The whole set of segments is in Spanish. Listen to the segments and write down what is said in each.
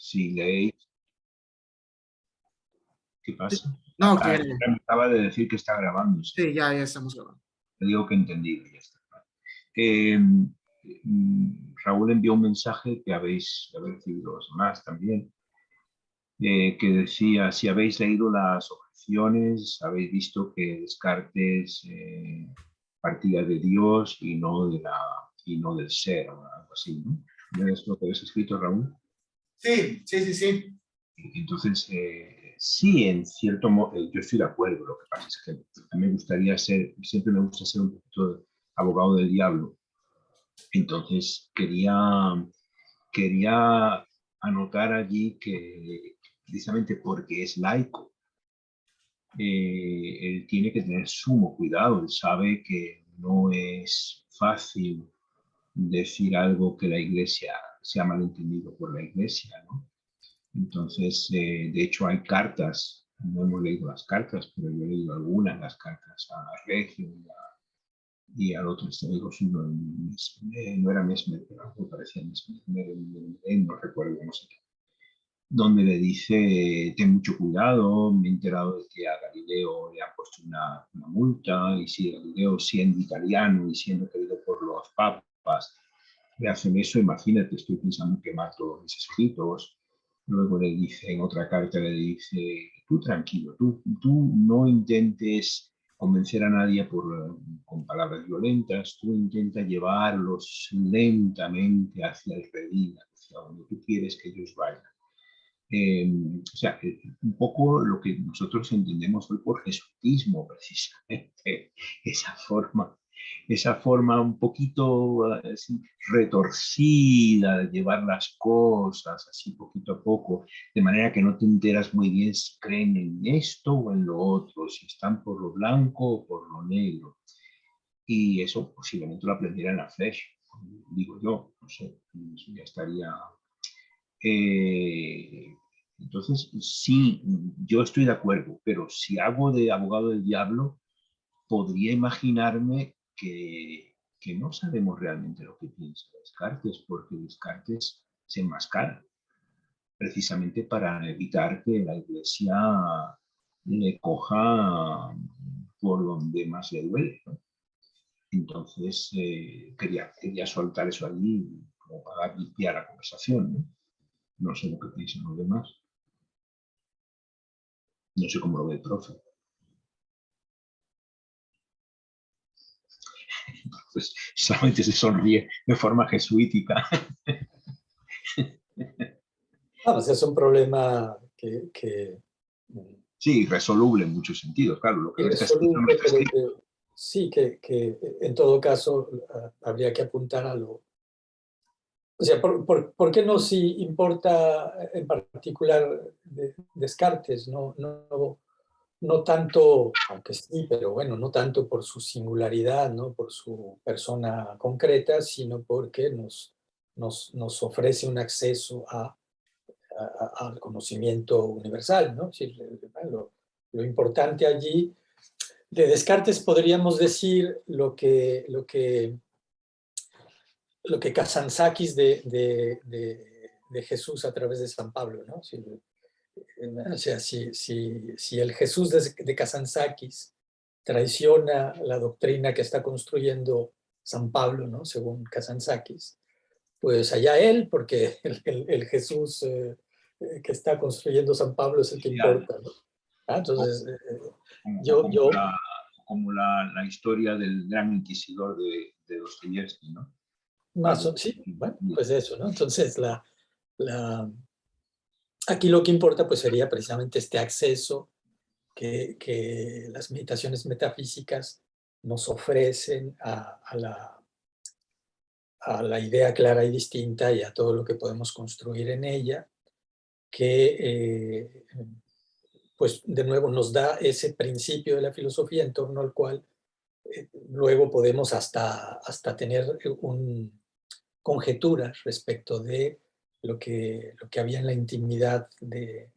si leéis... ¿Qué pasa? No, Me acaba de decir que está grabando. Sí, ya estamos grabando. Le digo que he entendido, ya está. Raúl envió un mensaje que habéis recibido los demás también, que decía, si habéis leído las objeciones, habéis visto que Descartes partía de Dios y no del ser, o algo así, ¿no? ¿No es lo que habéis escrito, Raúl? Sí. Entonces, sí, en cierto modo, yo estoy de acuerdo. Lo que pasa es que a mí me gustaría siempre me gusta ser un poquito abogado del diablo. Entonces, quería anotar allí que precisamente porque es laico, él tiene que tener sumo cuidado. Él sabe que no es fácil decir algo que la Iglesia sea malentendido por la Iglesia, ¿no? Entonces, de hecho, hay cartas, no hemos leído las cartas, pero yo he leído algunas, las cartas a Regio y al otro, este amigo suyo, no era Mesmer, pero algo parecía Mesmer, no recuerdo cómo se llama, donde le dice, ten mucho cuidado, me he enterado de que a Galileo le han puesto una multa, y si Galileo, siendo italiano y siendo querido por los papas, le hacen eso, imagínate, estoy pensando en quemar todos mis escritos. Luego le dice, en otra carta le dice, tú tranquilo, tú no intentes convencer a nadie con palabras violentas, tú intenta llevarlos lentamente hacia el redil, hacia donde tú quieres que ellos vayan. O sea, un poco lo que nosotros entendemos hoy por jesuitismo, precisamente, esa forma un poquito así, retorcida de llevar las cosas así poquito a poco, de manera que no te enteras muy bien si creen en esto o en lo otro, si están por lo blanco o por lo negro. Y eso posiblemente lo aprendiera en la Flesh, digo yo, no sé, eso ya estaría... Entonces, sí, yo estoy de acuerdo, pero si hago de abogado del diablo, podría imaginarme que no sabemos realmente lo que piensa Descartes, porque Descartes se enmascara precisamente para evitar que la Iglesia le coja por donde más le duele, ¿no? Entonces, quería soltar eso allí como para limpiar la conversación, ¿no? No sé lo que piensan los demás. No sé cómo lo ve el profe. Pues solamente se sonríe de forma jesuítica. Pues es un problema que sí, resoluble en muchos sentidos, claro. Lo que está escrito no está escrito. Sí, que en todo caso habría que apuntar a lo... O sea, ¿por qué no si importa en particular Descartes? No tanto, aunque sí, pero bueno, no tanto por su singularidad, ¿no? Por su persona concreta, sino porque nos ofrece un acceso al conocimiento universal, ¿no? Sí, lo importante allí, de Descartes podríamos decir lo que Kazantzakis de Jesús a través de San Pablo, ¿no? O sea, si el Jesús de Kazantzakis traiciona la doctrina que está construyendo San Pablo, ¿no? Según Kazantzakis, pues allá él, porque el Jesús que está construyendo San Pablo es el que importa, ¿no? Entonces, como la historia del gran inquisidor de Dostoyevsky, ¿no? Sí, bueno, pues eso, ¿no? Entonces, aquí lo que importa pues sería precisamente este acceso que las meditaciones metafísicas nos ofrecen a la idea clara y distinta y a todo lo que podemos construir en ella, que pues de nuevo nos da ese principio de la filosofía en torno al cual luego podemos hasta tener conjeturas respecto de lo que había en la intimidad de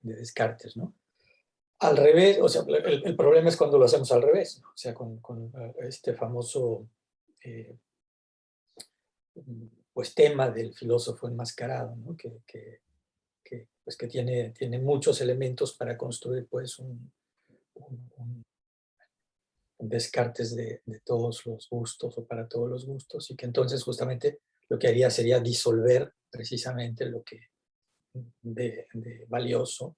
Descartes, ¿no? Al revés, o sea, el problema es cuando lo hacemos al revés, ¿no? O sea, con este famoso pues tema del filósofo enmascarado, ¿no? Que pues que tiene muchos elementos para construir pues un Descartes de todos los gustos o para todos los gustos, y que entonces justamente lo que haría sería disolver precisamente lo que de valioso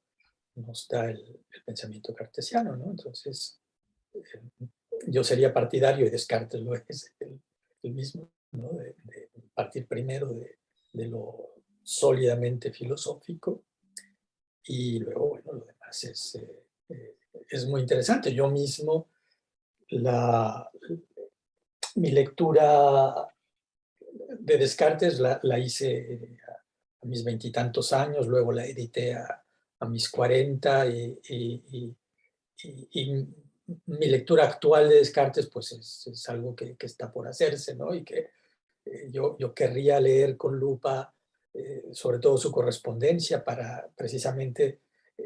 nos da el pensamiento cartesiano, ¿no? Entonces, yo sería partidario, y Descartes lo es el mismo, ¿no? De partir primero de lo sólidamente filosófico, y luego, bueno, lo demás es muy interesante. Yo mismo, mi lectura de Descartes la hice a mis veintitantos años, luego la edité a mis 40, y mi lectura actual de Descartes pues es algo que está por hacerse, ¿no? Y que yo querría leer con lupa, sobre todo su correspondencia, para precisamente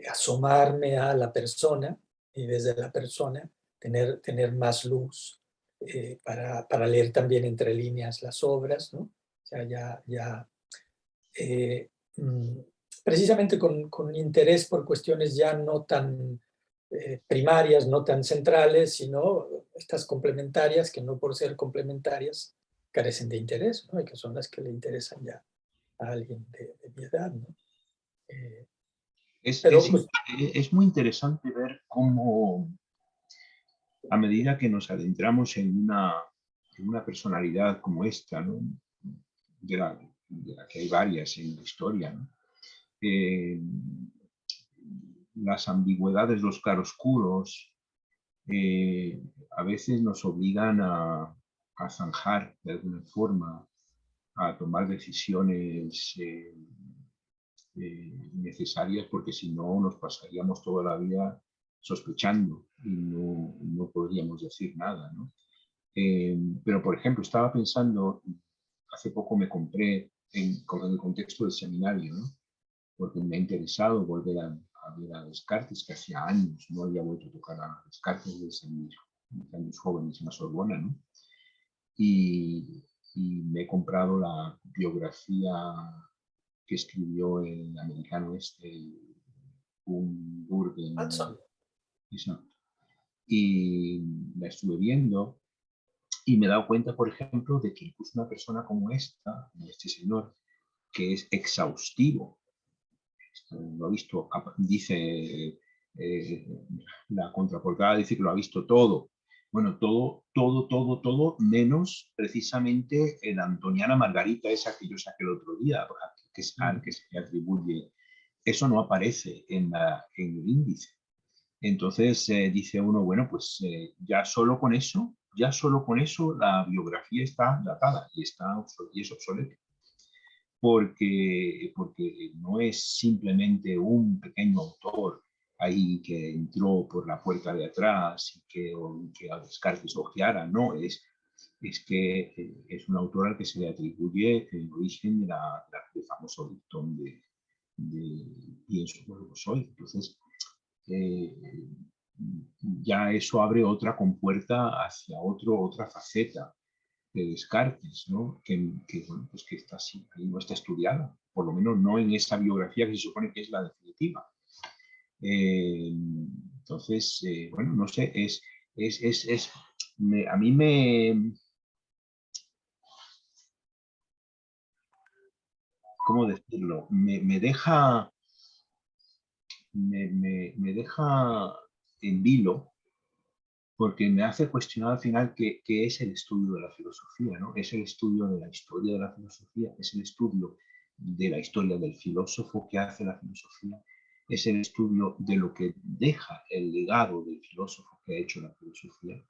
asomarme a la persona, y desde la persona tener más luz, para leer también entre líneas las obras, ¿no? O sea, eh, mm, precisamente con interés por cuestiones ya no tan primarias, no tan centrales, sino estas complementarias, que no por ser complementarias carecen de interés, ¿no? Y que son las que le interesan ya a alguien de mi edad, ¿no? Eh, Es, pero es, pues, es muy interesante ver cómo, a medida que nos adentramos en una personalidad como esta, ¿no? De la que hay varias en la historia, ¿no? Eh, las ambigüedades, los claroscuros, a veces nos obligan a zanjar de alguna forma, a tomar decisiones necesarias, porque si no nos pasaríamos toda la vida sospechando y no podríamos decir nada, ¿no? Pero, por ejemplo, estaba pensando, hace poco me compré en el contexto del seminario, ¿no? Porque me ha interesado volver a ver a Descartes, que hacía años no había vuelto a tocar a Descartes desde mis años jóvenes en la Sorbona, ¿no? Y me he comprado la biografía que escribió el americano un Burgen, Hudson. y la estuve viendo y me he dado cuenta, por ejemplo, de que incluso una persona como este señor, que es exhaustivo, lo ha visto, dice, la contraportada dice que lo ha visto todo. Bueno, todo, menos precisamente la Antoniana Margarita, esa que yo saqué el otro día, que es al que se le atribuye. Eso no aparece en el índice. Entonces dice uno, bueno, pues ya solo con eso la biografía está datada y es obsoleta. Porque no es simplemente un pequeño autor ahí que entró por la puerta de atrás y que a Descartes ojeara, no, es que es un autor al que se le atribuye el origen del famoso dictón de pienso, luego soy. Entonces, eh, ya eso abre otra compuerta hacia otra faceta de Descartes, ¿no? Bueno, pues que está así, ahí no está estudiada, por lo menos no en esa biografía que se supone que es la definitiva. Entonces, bueno, no sé, a mí ¿cómo decirlo? Me deja en vilo, porque me hace cuestionar al final qué es el estudio de la filosofía, ¿no? Es el estudio de la historia de la filosofía, es el estudio de la historia del filósofo que hace la filosofía, es el estudio de lo que deja el legado del filósofo que ha hecho la filosofía.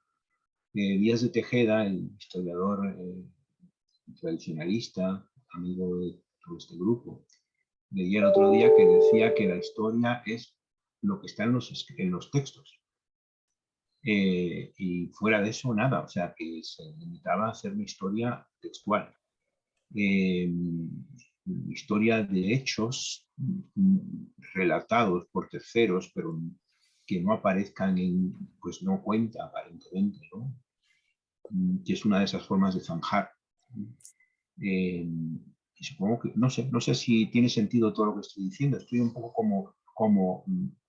Díaz de Tejeda, el historiador tradicionalista, amigo de todo este grupo, leía el otro día que decía que la historia es lo que está en los textos. Y fuera de eso, nada, o sea, que se limitaba a hacer una historia textual. Historia de hechos relatados por terceros, pero que no aparezcan pues no cuenta aparentemente, ¿no? Que es una de esas formas de zanjar. y supongo que, no sé si tiene sentido todo lo que estoy diciendo, estoy un poco como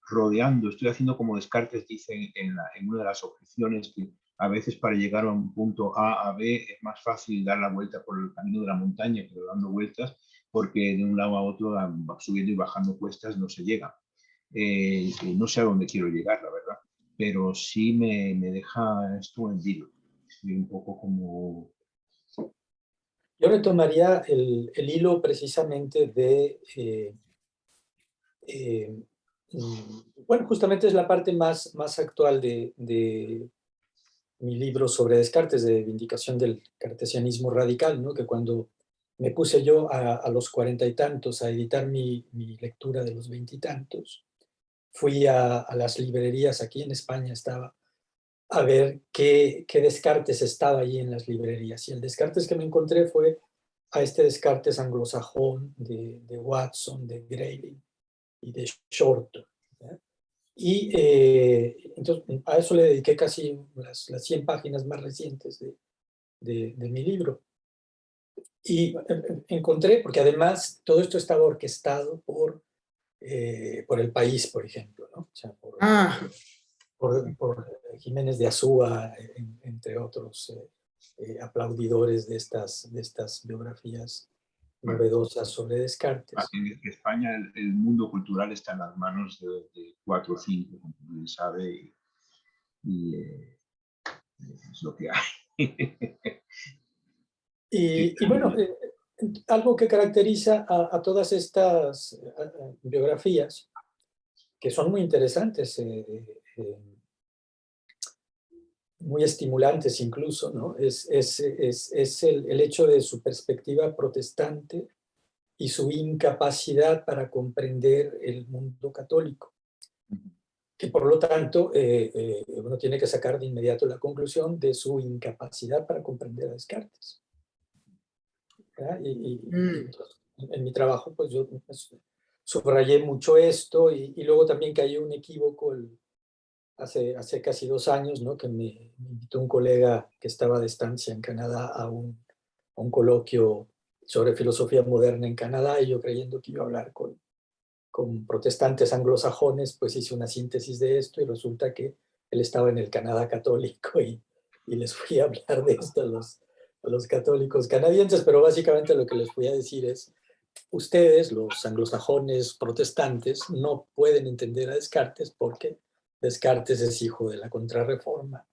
rodeando, estoy haciendo como Descartes dice en una de las objeciones, que a veces para llegar a un punto A B es más fácil dar la vuelta por el camino de la montaña, pero dando vueltas, porque de un lado a otro, subiendo y bajando cuestas, no se llega. No sé a dónde quiero llegar, la verdad, pero sí me deja esto en vilo. Estoy un poco como... Yo retomaría el hilo precisamente de, bueno, justamente es la parte más actual de mi libro sobre Descartes, de Vindicación del Cartesianismo Radical, ¿no? Que cuando me puse yo a los 40 y tantos a editar mi lectura de los 20 y tantos, fui a las librerías, aquí en España estaba, a ver qué Descartes estaba allí en las librerías. Y el Descartes que me encontré fue a este Descartes anglosajón de Watson, de Grayling y de Shorter. ¿Ya? Y entonces a eso le dediqué casi las 100 páginas más recientes de mi libro. Y encontré, porque además todo esto estaba orquestado por El País, por ejemplo, ¿no? O sea, Ah, por Jiménez de Azúa, entre otros aplaudidores de estas biografías Bueno, novedosas sobre Descartes. en España el mundo cultural está en las manos de 4 o 5, como bien sabe, y es lo que hay. Y bueno, algo que caracteriza a todas estas biografías, que son muy interesantes, muy estimulantes incluso, ¿no? Es el hecho de su perspectiva protestante y su incapacidad para comprender el mundo católico, que por lo tanto uno tiene que sacar de inmediato la conclusión de su incapacidad para comprender a Descartes. Y mm, entonces, en mi trabajo, pues yo pues, subrayé mucho esto y luego también que hay un equívoco hace casi 2 años, ¿no? Que me invitó un colega que estaba de estancia en Canadá a un coloquio sobre filosofía moderna en Canadá y yo creyendo que iba a hablar con protestantes anglosajones, pues hice una síntesis de esto y resulta que él estaba en el Canadá católico y les fui a hablar de esto a los católicos canadienses, pero básicamente lo que les fui a decir es, ustedes, los anglosajones protestantes, no pueden entender a Descartes porque Descartes es hijo de la Contrarreforma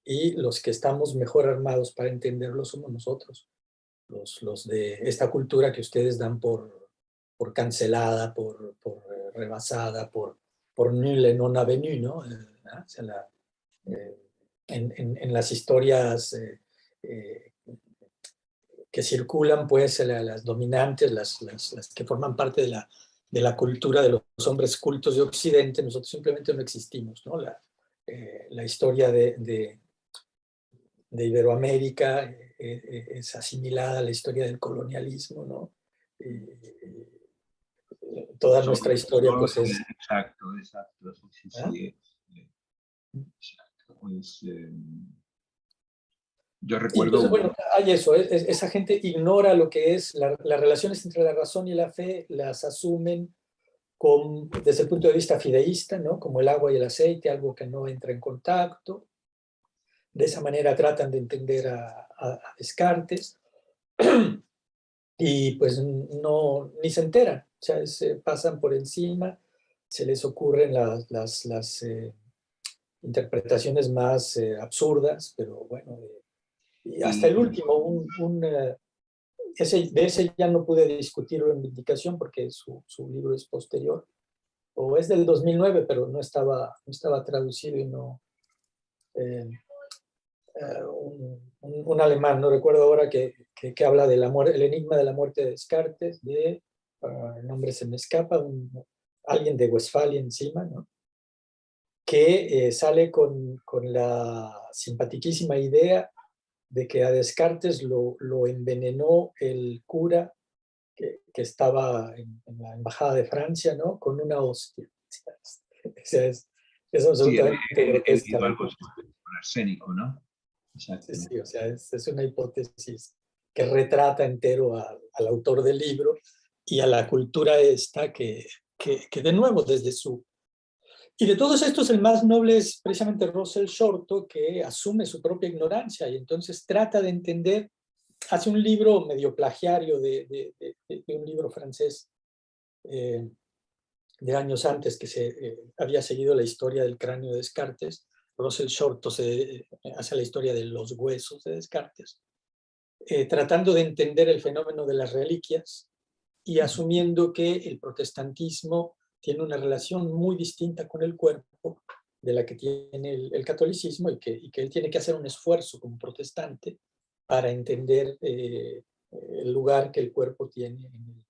y los que estamos mejor armados para entenderlo somos nosotros, los de esta cultura que ustedes dan por cancelada, por rebasada, por nulle non avenue, ¿no? O sea, en las historias que circulan, pues, las dominantes, las que forman parte de la cultura de los hombres cultos de Occidente, nosotros simplemente no existimos, ¿no? La historia de Iberoamérica es asimilada a la historia del colonialismo, ¿no? Toda nuestra historia, pues, es... Exacto, exacto. Sí, ¿Ah? sí, exacto. Pues, yo Y entonces, recuerdo, bueno, hay eso, esa gente ignora lo que es las relaciones entre la razón y la fe, las asumen desde el punto de vista fideísta, ¿no? Como el agua y el aceite, algo que no entra en contacto. De esa manera tratan de entender a Descartes y pues no, ni se enteran, o sea, se pasan por encima, se les ocurren las interpretaciones más absurdas, pero bueno, y hasta el y, último, de ese ya no pude discutirlo en Vindicación porque su libro es posterior, o es del 2009, pero no estaba traducido y no... Eh, un alemán, no recuerdo ahora, que habla del amor, el enigma de la muerte de Descartes, el nombre se me escapa, alguien de Westfalia encima, ¿no? Que sale con la simpaticísima idea de que a Descartes lo envenenó el cura que estaba en la embajada de Francia, ¿no? Con una hostia. O sea, es sí, absolutamente he grotesca leído la algo hipótesis. con arsénico, ¿no? Sí, Exacto. sí, o sea, es una hipótesis que retrata entero al autor del libro y a la cultura esta que de nuevo desde su... Y de todos estos el más noble es precisamente Russell Shorto, que asume su propia ignorancia y entonces trata de entender, hace un libro medio plagiario de un libro francés de años antes que se había seguido la historia del cráneo de Descartes. Russell Shorto hace la historia de los huesos de Descartes, tratando de entender el fenómeno de las reliquias y asumiendo que el protestantismo tiene una relación muy distinta con el cuerpo de la que tiene el catolicismo y que él tiene que hacer un esfuerzo como protestante para entender el lugar que el cuerpo tiene en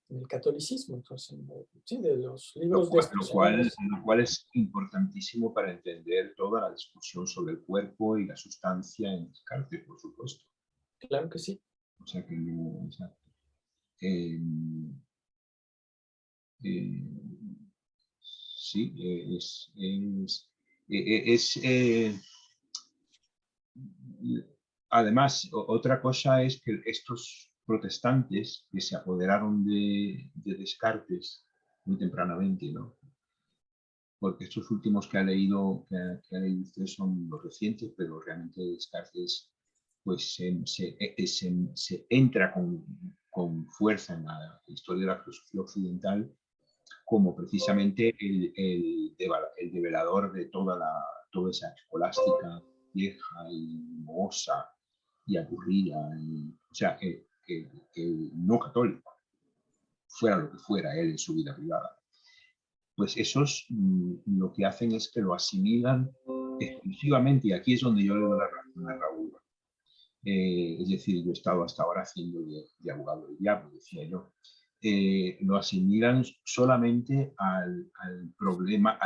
el catolicismo. Entonces, sí, de los libros de estos señores. Lo cual es importantísimo para entender toda la discusión sobre el cuerpo y la sustancia en Descartes, por supuesto. Claro que sí. O sea que no, exacto. Sí, además, otra cosa es que estos protestantes que se apoderaron de Descartes muy tempranamente, ¿no? Porque estos últimos que ha leído usted son los recientes, pero realmente Descartes pues se entra con fuerza en la historia de la filosofía occidental como precisamente el develador de toda esa escolástica vieja y mohosa y aburrida, o sea, que no católico, fuera lo que fuera él en su vida privada. Pues esos lo que hacen es que lo asimilan exclusivamente, y aquí es donde yo le doy la razón a Raúl. Es decir, yo he estado hasta ahora haciendo de abogado del diablo, decía yo. Lo asimilan solamente al problema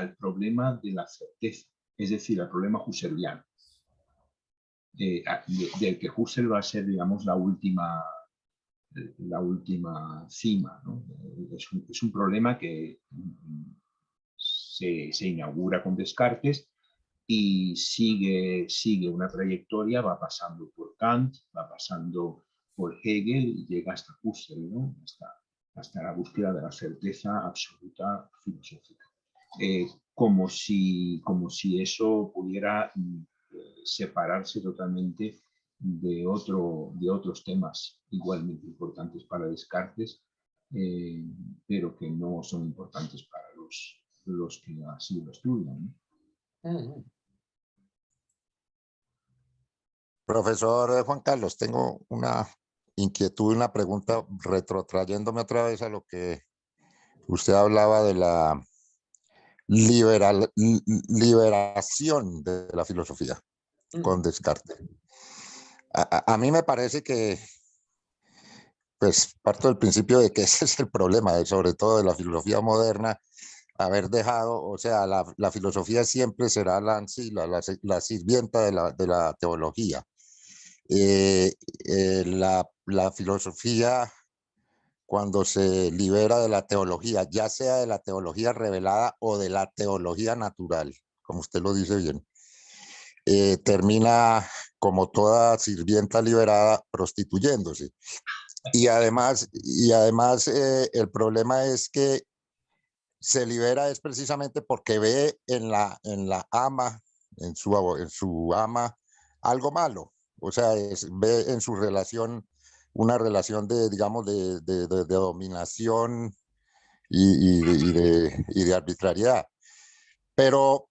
de la certeza, es decir, al problema husserliano, del que Husserl va a ser, digamos, la última cima, ¿no? Es un problema que se inaugura con Descartes y sigue una trayectoria, va pasando por Kant, va pasando por Hegel y llega hasta Husserl, ¿no? hasta la búsqueda de la certeza absoluta filosófica. Como si eso pudiera separarse totalmente de otros temas igualmente importantes para Descartes, pero que no son importantes para los que así lo estudian, ¿no? Profesor Juan Carlos, tengo una inquietud, una pregunta retrotrayéndome otra vez a lo que usted hablaba de la liberación de la filosofía con Descartes. A mí me parece que, pues, parto del principio de que ese es el problema, sobre todo de la filosofía moderna, haber dejado, o sea, la filosofía siempre será la sirvienta de la teología. La filosofía, cuando se libera de la teología, ya sea de la teología revelada o de la teología natural, como usted lo dice bien, termina, como toda sirvienta liberada, prostituyéndose. Y además el problema es que se libera es precisamente porque ve en la ama, en su ama, algo malo. O sea, ve en su relación una relación de, digamos, de dominación y de arbitrariedad. Pero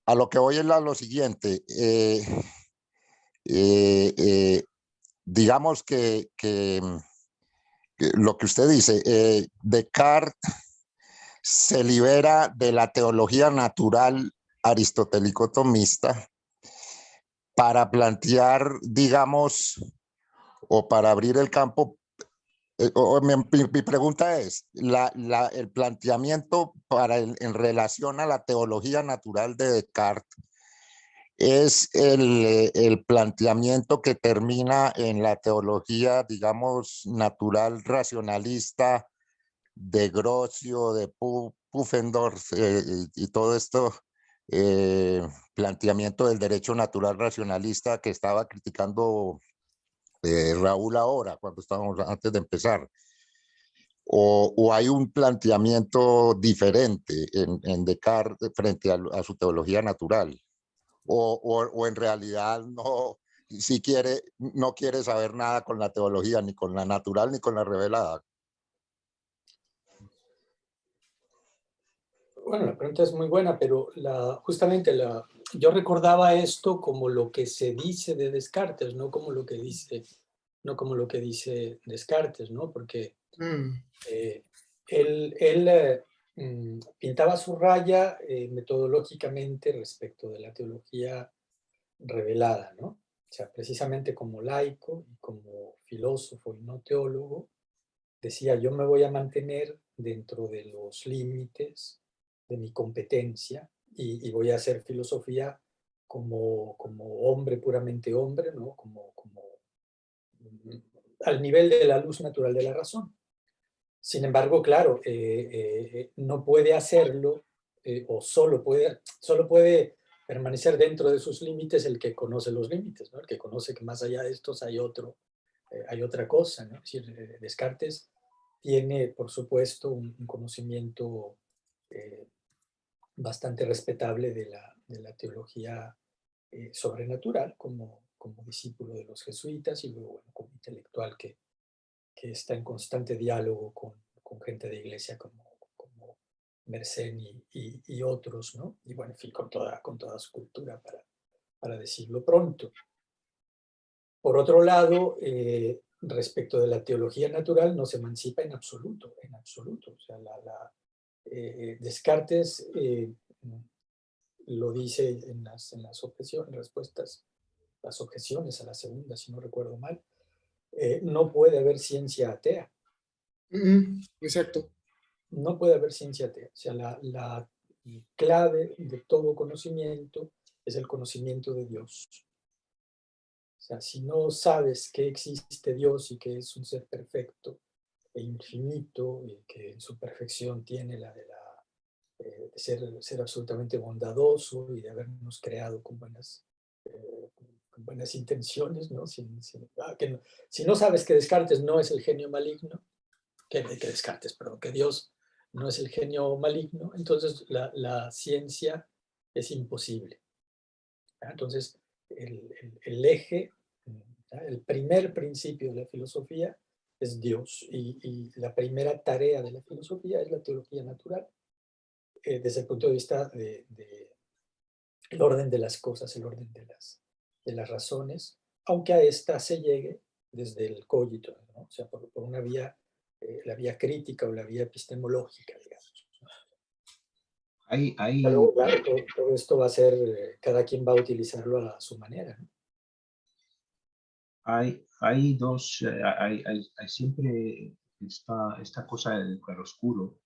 a lo que voy es lo siguiente. Digamos que lo que usted dice, Descartes se libera de la teología natural aristotélico-tomista para plantear, digamos, o para abrir el campo. Mi pregunta es, el planteamiento en relación a la teología natural de Descartes es el planteamiento que termina en la teología, digamos, natural racionalista de Grocio, de Pufendorf y todo esto, planteamiento del derecho natural racionalista que estaba criticando Raúl ahora, cuando estábamos antes de empezar? ¿O hay un planteamiento diferente en Descartes frente a su teología natural? ¿O en realidad no, si quiere, no quiere saber nada con la teología, ni con la natural, ni con la revelada? Bueno, la pregunta es muy buena, pero justamente yo recordaba esto como lo que se dice de Descartes, no como lo que dice Descartes, ¿no? Porque él pintaba su raya metodológicamente respecto de la teología revelada, ¿no? O sea, precisamente como laico y como filósofo y no teólogo, decía, yo me voy a mantener dentro de los límites de mi competencia y voy a hacer filosofía como hombre, puramente hombre, ¿no? Como al nivel de la luz natural de la razón. Sin embargo, claro, no puede hacerlo o solo puede permanecer dentro de sus límites el que conoce los límites, ¿no? El que conoce que más allá de estos hay otra cosa, ¿no? Es decir, Descartes tiene, por supuesto, un conocimiento bastante respetable de la teología sobrenatural como discípulo de los jesuitas y luego, bueno, como intelectual que está en constante diálogo con gente de iglesia como Mersenne y otros, ¿no? Y bueno, en fin, con toda su cultura, para decirlo pronto. Por otro lado, respecto de la teología natural, no se emancipa en absoluto, en absoluto. O sea, Descartes lo dice en las objeciones, respuestas, las objeciones a la segunda, si no recuerdo mal, no puede haber ciencia atea. Exacto. No puede haber ciencia atea. O sea, la clave de todo conocimiento es el conocimiento de Dios. O sea, si no sabes que existe Dios y que es un ser perfecto e infinito y que en su perfección tiene la de ser absolutamente bondadoso y de habernos creado con buenas intenciones, ¿no? Si no sabes que Descartes no es el genio maligno, que Descartes, perdón, que Dios no es el genio maligno, entonces la ciencia es imposible. Entonces, el eje, el primer principio de la filosofía es Dios y la primera tarea de la filosofía es la teología natural desde el punto de vista el orden de las cosas, el orden de las razones, aunque a esta se llegue desde el cogito, ¿no? O sea, por una vía, la vía crítica o la vía epistemológica, digamos. Pero claro, todo esto va a ser, cada quien va a utilizarlo a su manera, ¿no? Hay dos, hay siempre esta cosa del claroscuro,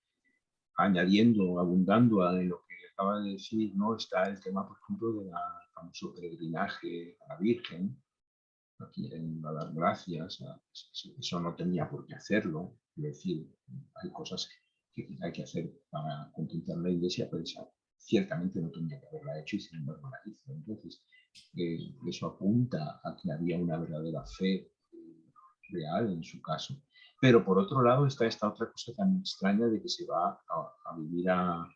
añadiendo, abundando a lo que acaba de decir, ¿no? Está el tema, por ejemplo, del famoso peregrinaje a la Virgen, aquí en dar gracias, eso no tenía por qué hacerlo, es decir, hay cosas que hay que hacer para contentar la iglesia, pero esa ciertamente no tenía que haberla hecho y sin embargo la hizo. Entonces, eso apunta a que había una verdadera fe real en su caso. Pero por otro lado está esta otra cosa tan extraña de que se va a vivir a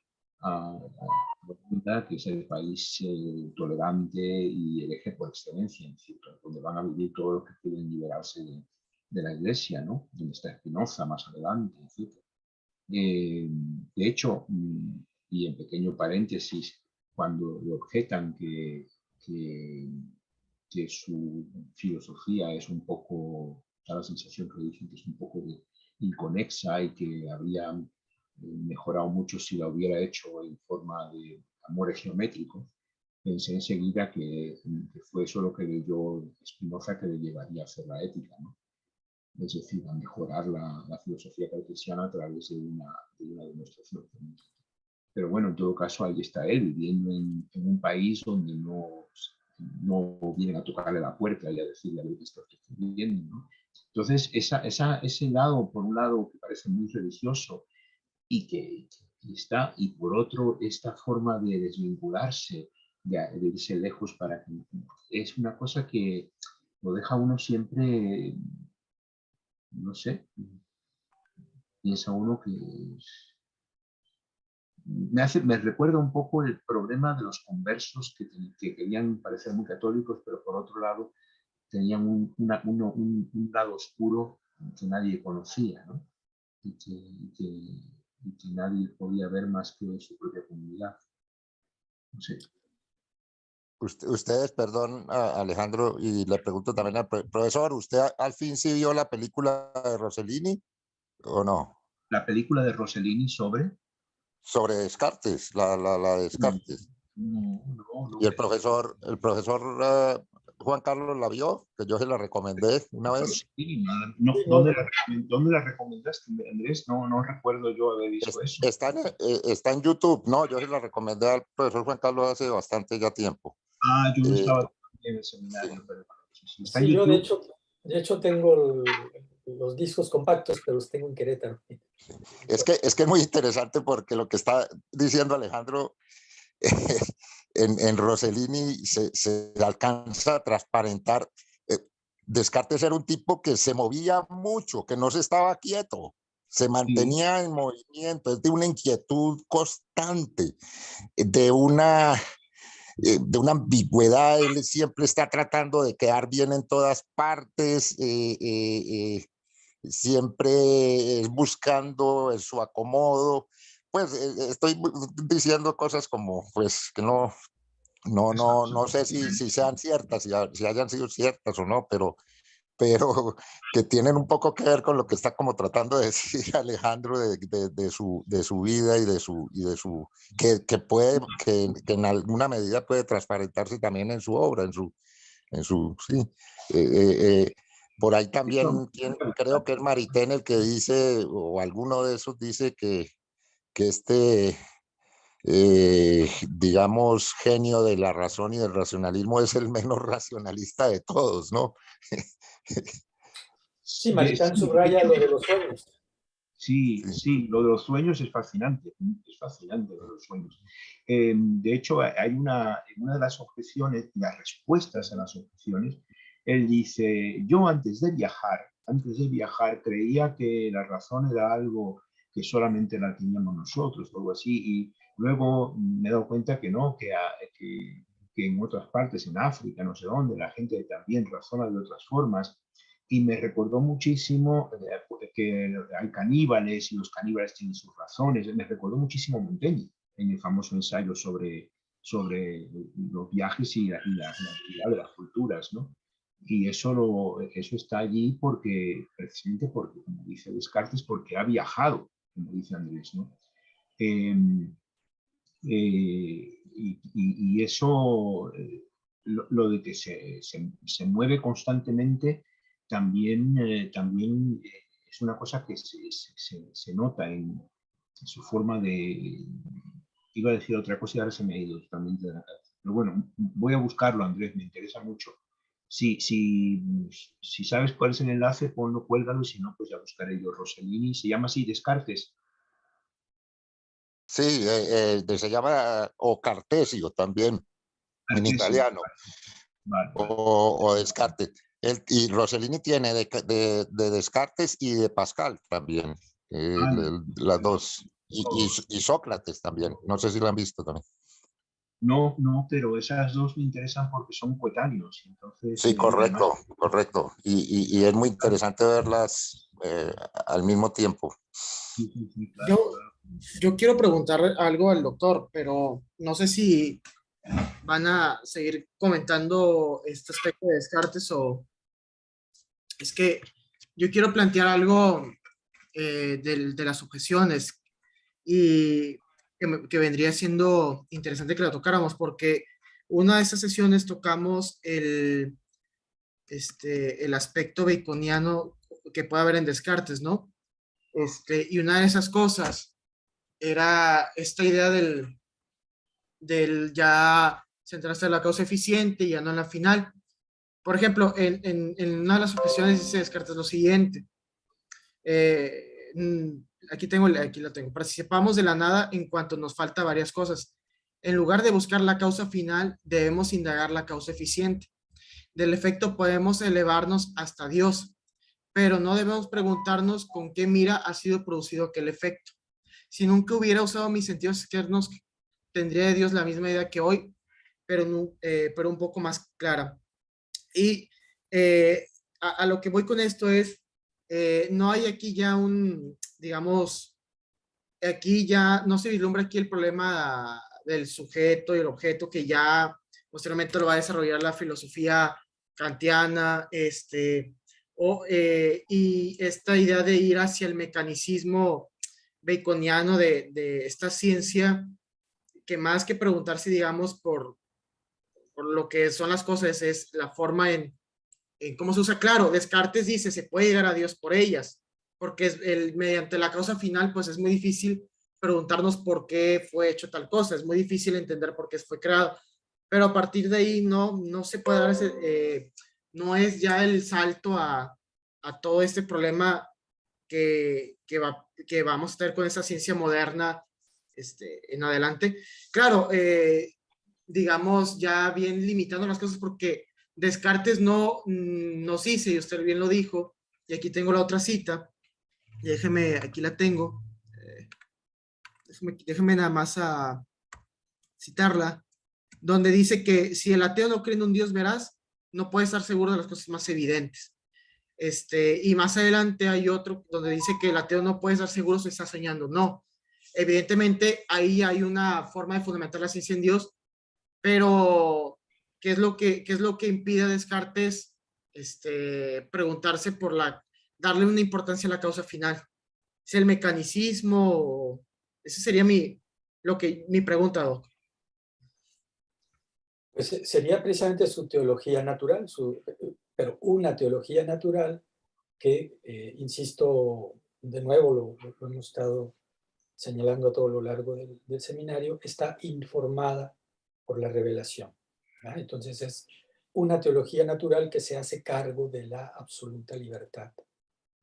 Bolivia, que es el país tolerante y hereje por excelencia, en cierto, donde van a vivir todos los que quieren liberarse de la iglesia, ¿no? Donde está Spinoza más adelante, etc. De hecho, y en pequeño paréntesis, cuando le objetan que su filosofía es un poco, da la sensación que dicen que es un poco inconexa y que habría mejorado mucho si la hubiera hecho en forma de amores geométricos, pensé enseguida que fue eso lo que leyó Spinoza que le llevaría a hacer la ética, ¿no? Es decir, a mejorar la filosofía cartesiana a través de una demostración. Pero bueno, en todo caso, ahí está él, viviendo en un país donde no vienen a tocarle la puerta y a decirle a ver qué está viviendo, ¿no? Entonces, ese lado, por un lado, que parece muy religioso y que está, y por otro, esta forma de desvincularse, de irse lejos es una cosa que lo deja uno siempre, no sé, piensa uno que me recuerda un poco el problema de los conversos que querían parecer muy católicos, pero por otro lado tenían un lado oscuro que nadie conocía, ¿no? Y que nadie podía ver más que su propia comunidad. No sé. Ustedes, perdón, Alejandro, y le pregunto también al profesor, ¿usted al fin sí vio la película de Rossellini o no? La película de Rossellini sobre... Sobre Descartes, la de Descartes. No. Y el profesor Juan Carlos la vio, que yo se la recomendé una vez. No, Sí, no, ¿dónde la recomendaste, Andrés? No recuerdo yo haber visto eso. Está en YouTube, no, yo se la recomendé al profesor Juan Carlos hace bastante ya tiempo. Yo no Eh, estaba en el sí. seminario, pero sí, está en sí, yo YouTube. de hecho tengo los discos compactos, pero los tengo en Querétaro. Es que es muy interesante porque lo que está diciendo Alejandro en Rossellini se alcanza a transparentar. Descartes era un tipo que se movía mucho, que no se estaba quieto, se Sí, mantenía en movimiento, es de una inquietud constante, de una ambigüedad. Él siempre está tratando de quedar bien en todas partes, siempre es buscando su acomodo. Pues estoy diciendo cosas como, pues, que no sé si sean ciertas, si hayan sido ciertas o no, pero que tienen un poco que ver con lo que está como tratando de decir Alejandro de su vida y que en alguna medida puede transparentarse también en su obra, sí. Eh, eh, eh, por ahí también creo que es Maritain el que dice, o alguno de esos dice que digamos, genio de la razón y del racionalismo es el menos racionalista de todos, ¿no? Sí, Maritán sí, subraya lo de los sueños. Sí. sí, lo de los sueños es fascinante lo de los sueños. De hecho, hay en una de las objeciones, las respuestas a las objeciones, él dice, yo antes de viajar creía que la razón era algo que solamente la teníamos nosotros, o algo así, y luego me he dado cuenta que no, que en otras partes, en África, no sé dónde, la gente también razona de otras formas, y me recordó muchísimo que hay caníbales y los caníbales tienen sus razones. Me recordó muchísimo Montaigne en el famoso ensayo sobre los viajes y la actividad de las culturas, ¿no? Y eso está allí precisamente porque, como dice Descartes, porque ha viajado, como dice Andrés, ¿no? Eh, y eso, lo de que se mueve constantemente, también es una cosa que se nota en su forma de... Iba a decir otra cosa y ahora se me ha ido totalmente de la cabeza. Pero bueno, voy a buscarlo, Andrés, me interesa mucho. Si sabes cuál es el enlace, ponlo, cuélgalo, y si no, pues ya buscaré yo Rossellini. Se llama así, Descartes. Sí, se llama o Cartesio también, en Cartesio. italiano, Vale. o Descartes. Y Rossellini tiene de Descartes y de Pascal también, Ah, las dos. todos. Y Sócrates también, no sé si lo han visto también. No, pero esas dos me interesan porque son coetáneos. Entonces, Sí, y además, correcto, correcto. Y es muy interesante verlas al mismo tiempo. sí, claro, Yo, yo quiero preguntar algo al doctor, pero no sé si van a seguir comentando este aspecto de Descartes o es que yo quiero plantear algo de las objeciones y que vendría siendo interesante que lo tocáramos porque una de esas sesiones tocamos el aspecto baconiano que puede haber en Descartes, ¿no? Y una de esas cosas era esta idea del ya centrarse en la causa eficiente y ya no en la final. Por ejemplo, en una de las objeciones dice Descartes lo siguiente. Aquí la tengo. Participamos de la nada en cuanto nos falta varias cosas. En lugar de buscar la causa final, debemos indagar la causa eficiente. del efecto podemos elevarnos hasta Dios, pero no debemos preguntarnos con qué mira ha sido producido aquel efecto. Si nunca hubiera usado mis sentidos externos, tendría de Dios la misma idea que hoy, pero, no, pero un poco más clara. Y a lo que voy con esto es, no hay aquí ya digamos, aquí ya no se vislumbra aquí el problema del sujeto y el objeto que ya posteriormente lo va a desarrollar la filosofía kantiana, y esta idea de ir hacia el mecanicismo baconiano de esta ciencia, que más que preguntarse, digamos, por lo que son las cosas, es la forma en cómo se usa. Claro, Descartes dice, se puede llegar a Dios por ellas, porque mediante la causa final, pues es muy difícil preguntarnos por qué fue hecho tal cosa, es muy difícil entender por qué fue creado, pero a partir de ahí no se puede dar no es ya el salto a todo este problema que vamos a tener con esa ciencia moderna en adelante. Claro, digamos, ya bien limitando las cosas, porque Descartes no nos dice, y usted bien lo dijo, y aquí tengo la otra cita, déjeme, aquí la tengo, déjeme nada más a citarla, donde dice que si el ateo no cree en un Dios veraz, no puede estar seguro de las cosas más evidentes. Y más adelante hay otro donde dice que el ateo no puede estar seguro si está soñando. No, evidentemente ahí hay una forma de fundamentar la ciencia en Dios, pero ¿qué es lo que impide a Descartes preguntarse darle una importancia a la causa final? ¿Es el mecanicismo? Esa sería mi pregunta, Doc. Pues sería precisamente su teología natural, pero una teología natural que, insisto, de nuevo lo hemos estado señalando a todo lo largo del seminario, está informada por la revelación, ¿no? Entonces es una teología natural que se hace cargo de la absoluta libertad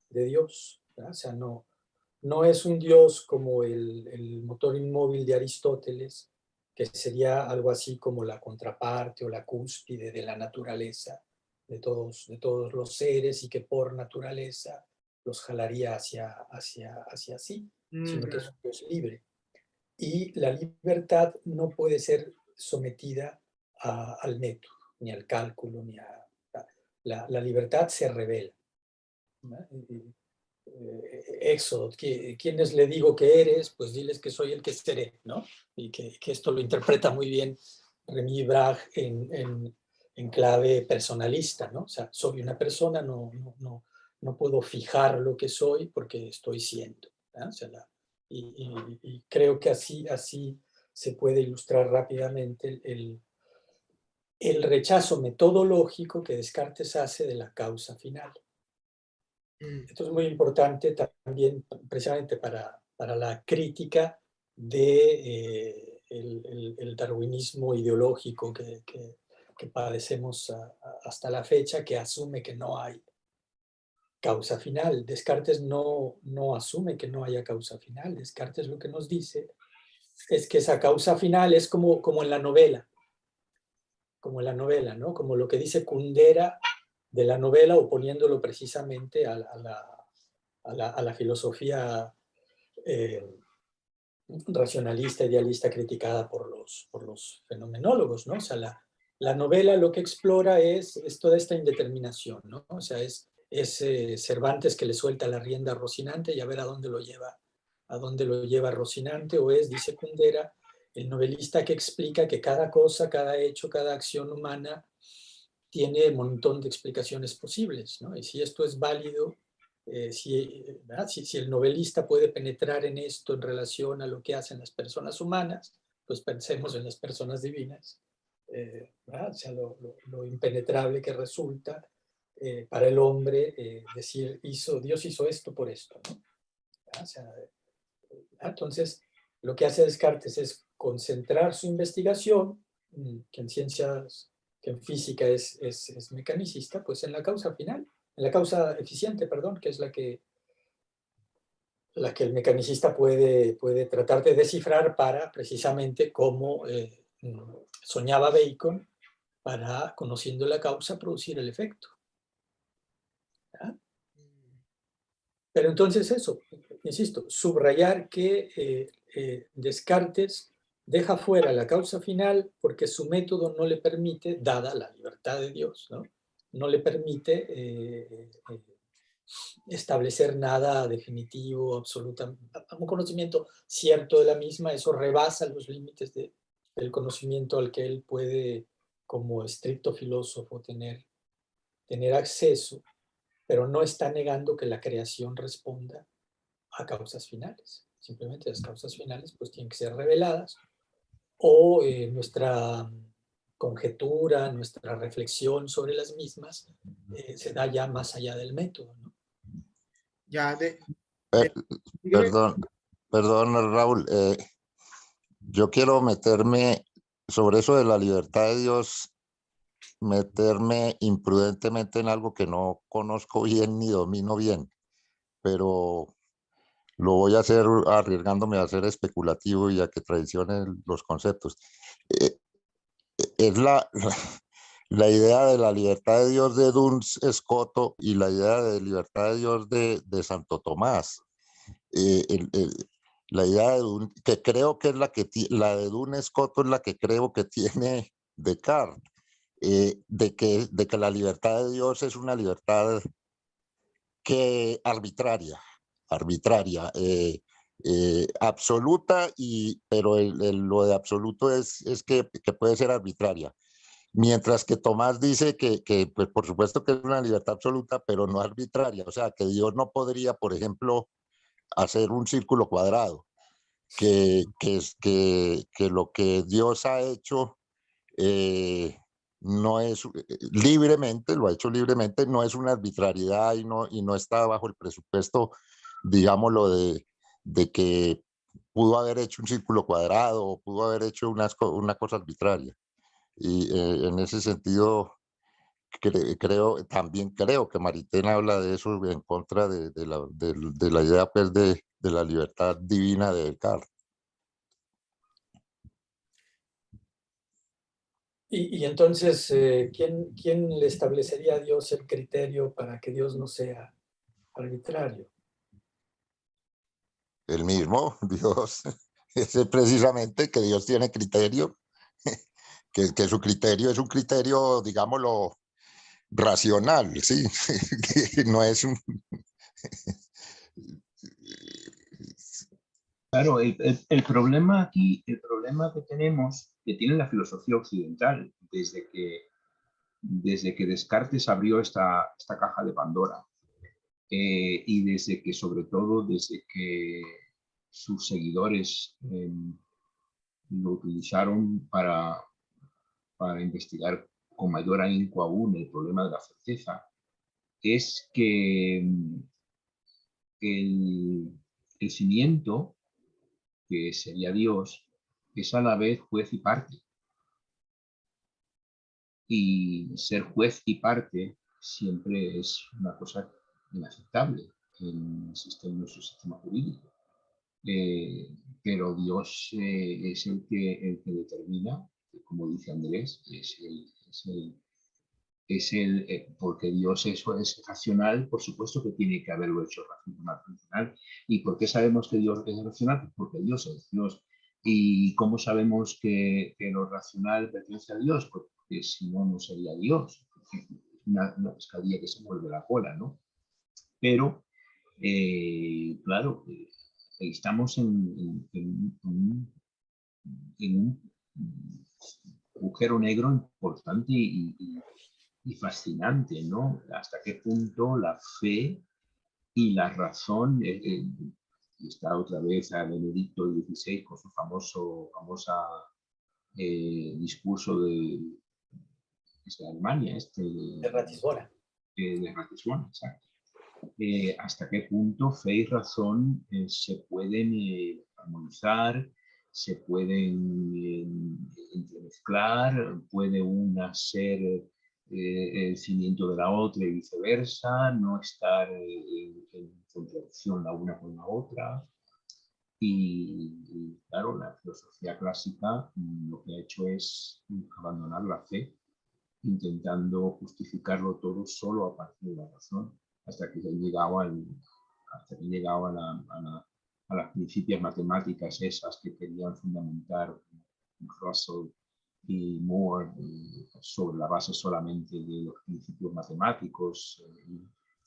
de Dios, ¿no? O sea, no es un Dios como el motor inmóvil de Aristóteles, que sería algo así como la contraparte o la cúspide de la naturaleza de todos los seres, y que por naturaleza los jalaría hacia sí, sino que es un Dios libre. Y la libertad no puede ser sometida al método, ni al cálculo, ni a... La libertad se revela, ¿no? Éxodo, ¿quiénes le digo que eres? Pues diles que soy el que seré, ¿no? Y que esto lo interpreta muy bien Remy Bragg en clave personalista, ¿no? O sea, soy una persona, no puedo fijar lo que soy porque estoy siendo, ¿no? O sea, y creo que así se puede ilustrar rápidamente el rechazo metodológico que Descartes hace de la causa final. Esto es muy importante también precisamente para la crítica de el darwinismo ideológico que padecemos hasta la fecha, que asume que no hay causa final. Descartes no asume que no haya causa final. Descartes lo que nos dice es que esa causa final es como en la novela, ¿no? Como lo que dice Kundera de la novela, oponiéndolo precisamente a la filosofía racionalista, idealista, criticada por los fenomenólogos, ¿no? O sea, la novela lo que explora es toda esta indeterminación, ¿no? O sea, es Cervantes que le suelta la rienda a Rocinante y a ver a dónde lo lleva Rocinante, o es, dice Kundera, el novelista que explica que cada cosa, cada hecho, cada acción humana tiene un montón de explicaciones posibles, ¿no? Y si esto es válido, si el novelista puede penetrar en esto en relación a lo que hacen las personas humanas, pues pensemos en las personas divinas, o sea, lo impenetrable que resulta para el hombre decir, Dios hizo esto por esto, ¿no? O sea, entonces, lo que hace Descartes es concentrar su investigación, que en física es mecanicista, pues en la causa final, en la causa eficiente, perdón, que es la que el mecanicista puede tratar de descifrar para, precisamente como soñaba Bacon, para, conociendo la causa, producir el efecto. ¿Ya? Pero entonces eso, insisto, subrayar que Descartes deja fuera la causa final porque su método no le permite, dada la libertad de Dios, ¿no? No le permite establecer nada definitivo, absoluto, un conocimiento cierto de la misma. Eso rebasa los límites del conocimiento al que él puede, como estricto filósofo, tener acceso, pero no está negando que la creación responda a causas finales. Simplemente las causas finales pues tienen que ser reveladas, o nuestra conjetura, nuestra reflexión sobre las mismas se da ya más allá del método, ¿no? Ya Per- dígame. perdón, perdón, Raúl. Yo quiero meterme sobre eso de la libertad de Dios, meterme imprudentemente en algo que no conozco bien ni domino bien, pero lo voy a hacer arriesgándome a ser especulativo y a que traicione los conceptos. Eh, es la idea de la libertad de Dios de Duns Scoto y la idea de libertad de Dios de Santo Tomás. La idea de que creo que es la de Duns Scoto es la que creo que tiene Descartes, de que la libertad de Dios es una libertad que arbitraria, absoluta, pero lo de absoluto es que puede ser arbitraria. Mientras que Tomás dice que pues por supuesto que es una libertad absoluta, pero no arbitraria. O sea, que Dios no podría, por ejemplo, hacer un círculo cuadrado, que lo que Dios ha hecho no es libremente, lo ha hecho libremente, no es una arbitrariedad y no está bajo el presupuesto, digámoslo, de que pudo haber hecho un círculo cuadrado o pudo haber hecho una cosa arbitraria. Y en ese sentido, también creo que Maritain habla de eso en contra de la idea pues, de la libertad divina de Descartes. Y entonces, ¿quién le establecería a Dios el criterio para que Dios no sea arbitrario? El mismo Dios, es precisamente que Dios tiene criterio, que su criterio es un criterio, digámoslo, racional, ¿sí? Que no es un... Claro, el problema aquí, el problema que tenemos, que tiene la filosofía occidental, desde que Descartes abrió esta caja de Pandora, y desde que, sobre todo, desde que sus seguidores lo utilizaron para investigar con mayor ahínco aún el problema de la certeza, es que el cimiento, que sería Dios, es a la vez juez y parte. Y ser juez y parte siempre es una cosa inaceptable en nuestro sistema jurídico. Pero Dios es el que determina, como dice Andrés, porque Dios eso es racional, por supuesto que tiene que haberlo hecho racional. ¿Y por qué sabemos que Dios es racional? Pues porque Dios es Dios. ¿Y cómo sabemos que lo racional pertenece a Dios? Pues porque si no, no sería Dios. Una pescadilla que se muerde la cola, ¿no? Pero, claro, estamos en un agujero negro importante y fascinante, ¿no? Hasta qué punto la fe y la razón, está otra vez a Benedicto XVI con su famosa discurso de Alemania, De Ratisbona. de Ratisbona, exacto. Hasta qué punto fe y razón se pueden armonizar, se pueden entremezclar, puede una ser el cimiento de la otra y viceversa, no estar en contradicción la una con la otra. Claro, la filosofía clásica lo que ha hecho es abandonar la fe intentando justificarlo todo solo a partir de la razón, hasta que llegaban a las principias matemáticas esas que querían fundamentar Russell y Moore sobre la base solamente de los principios matemáticos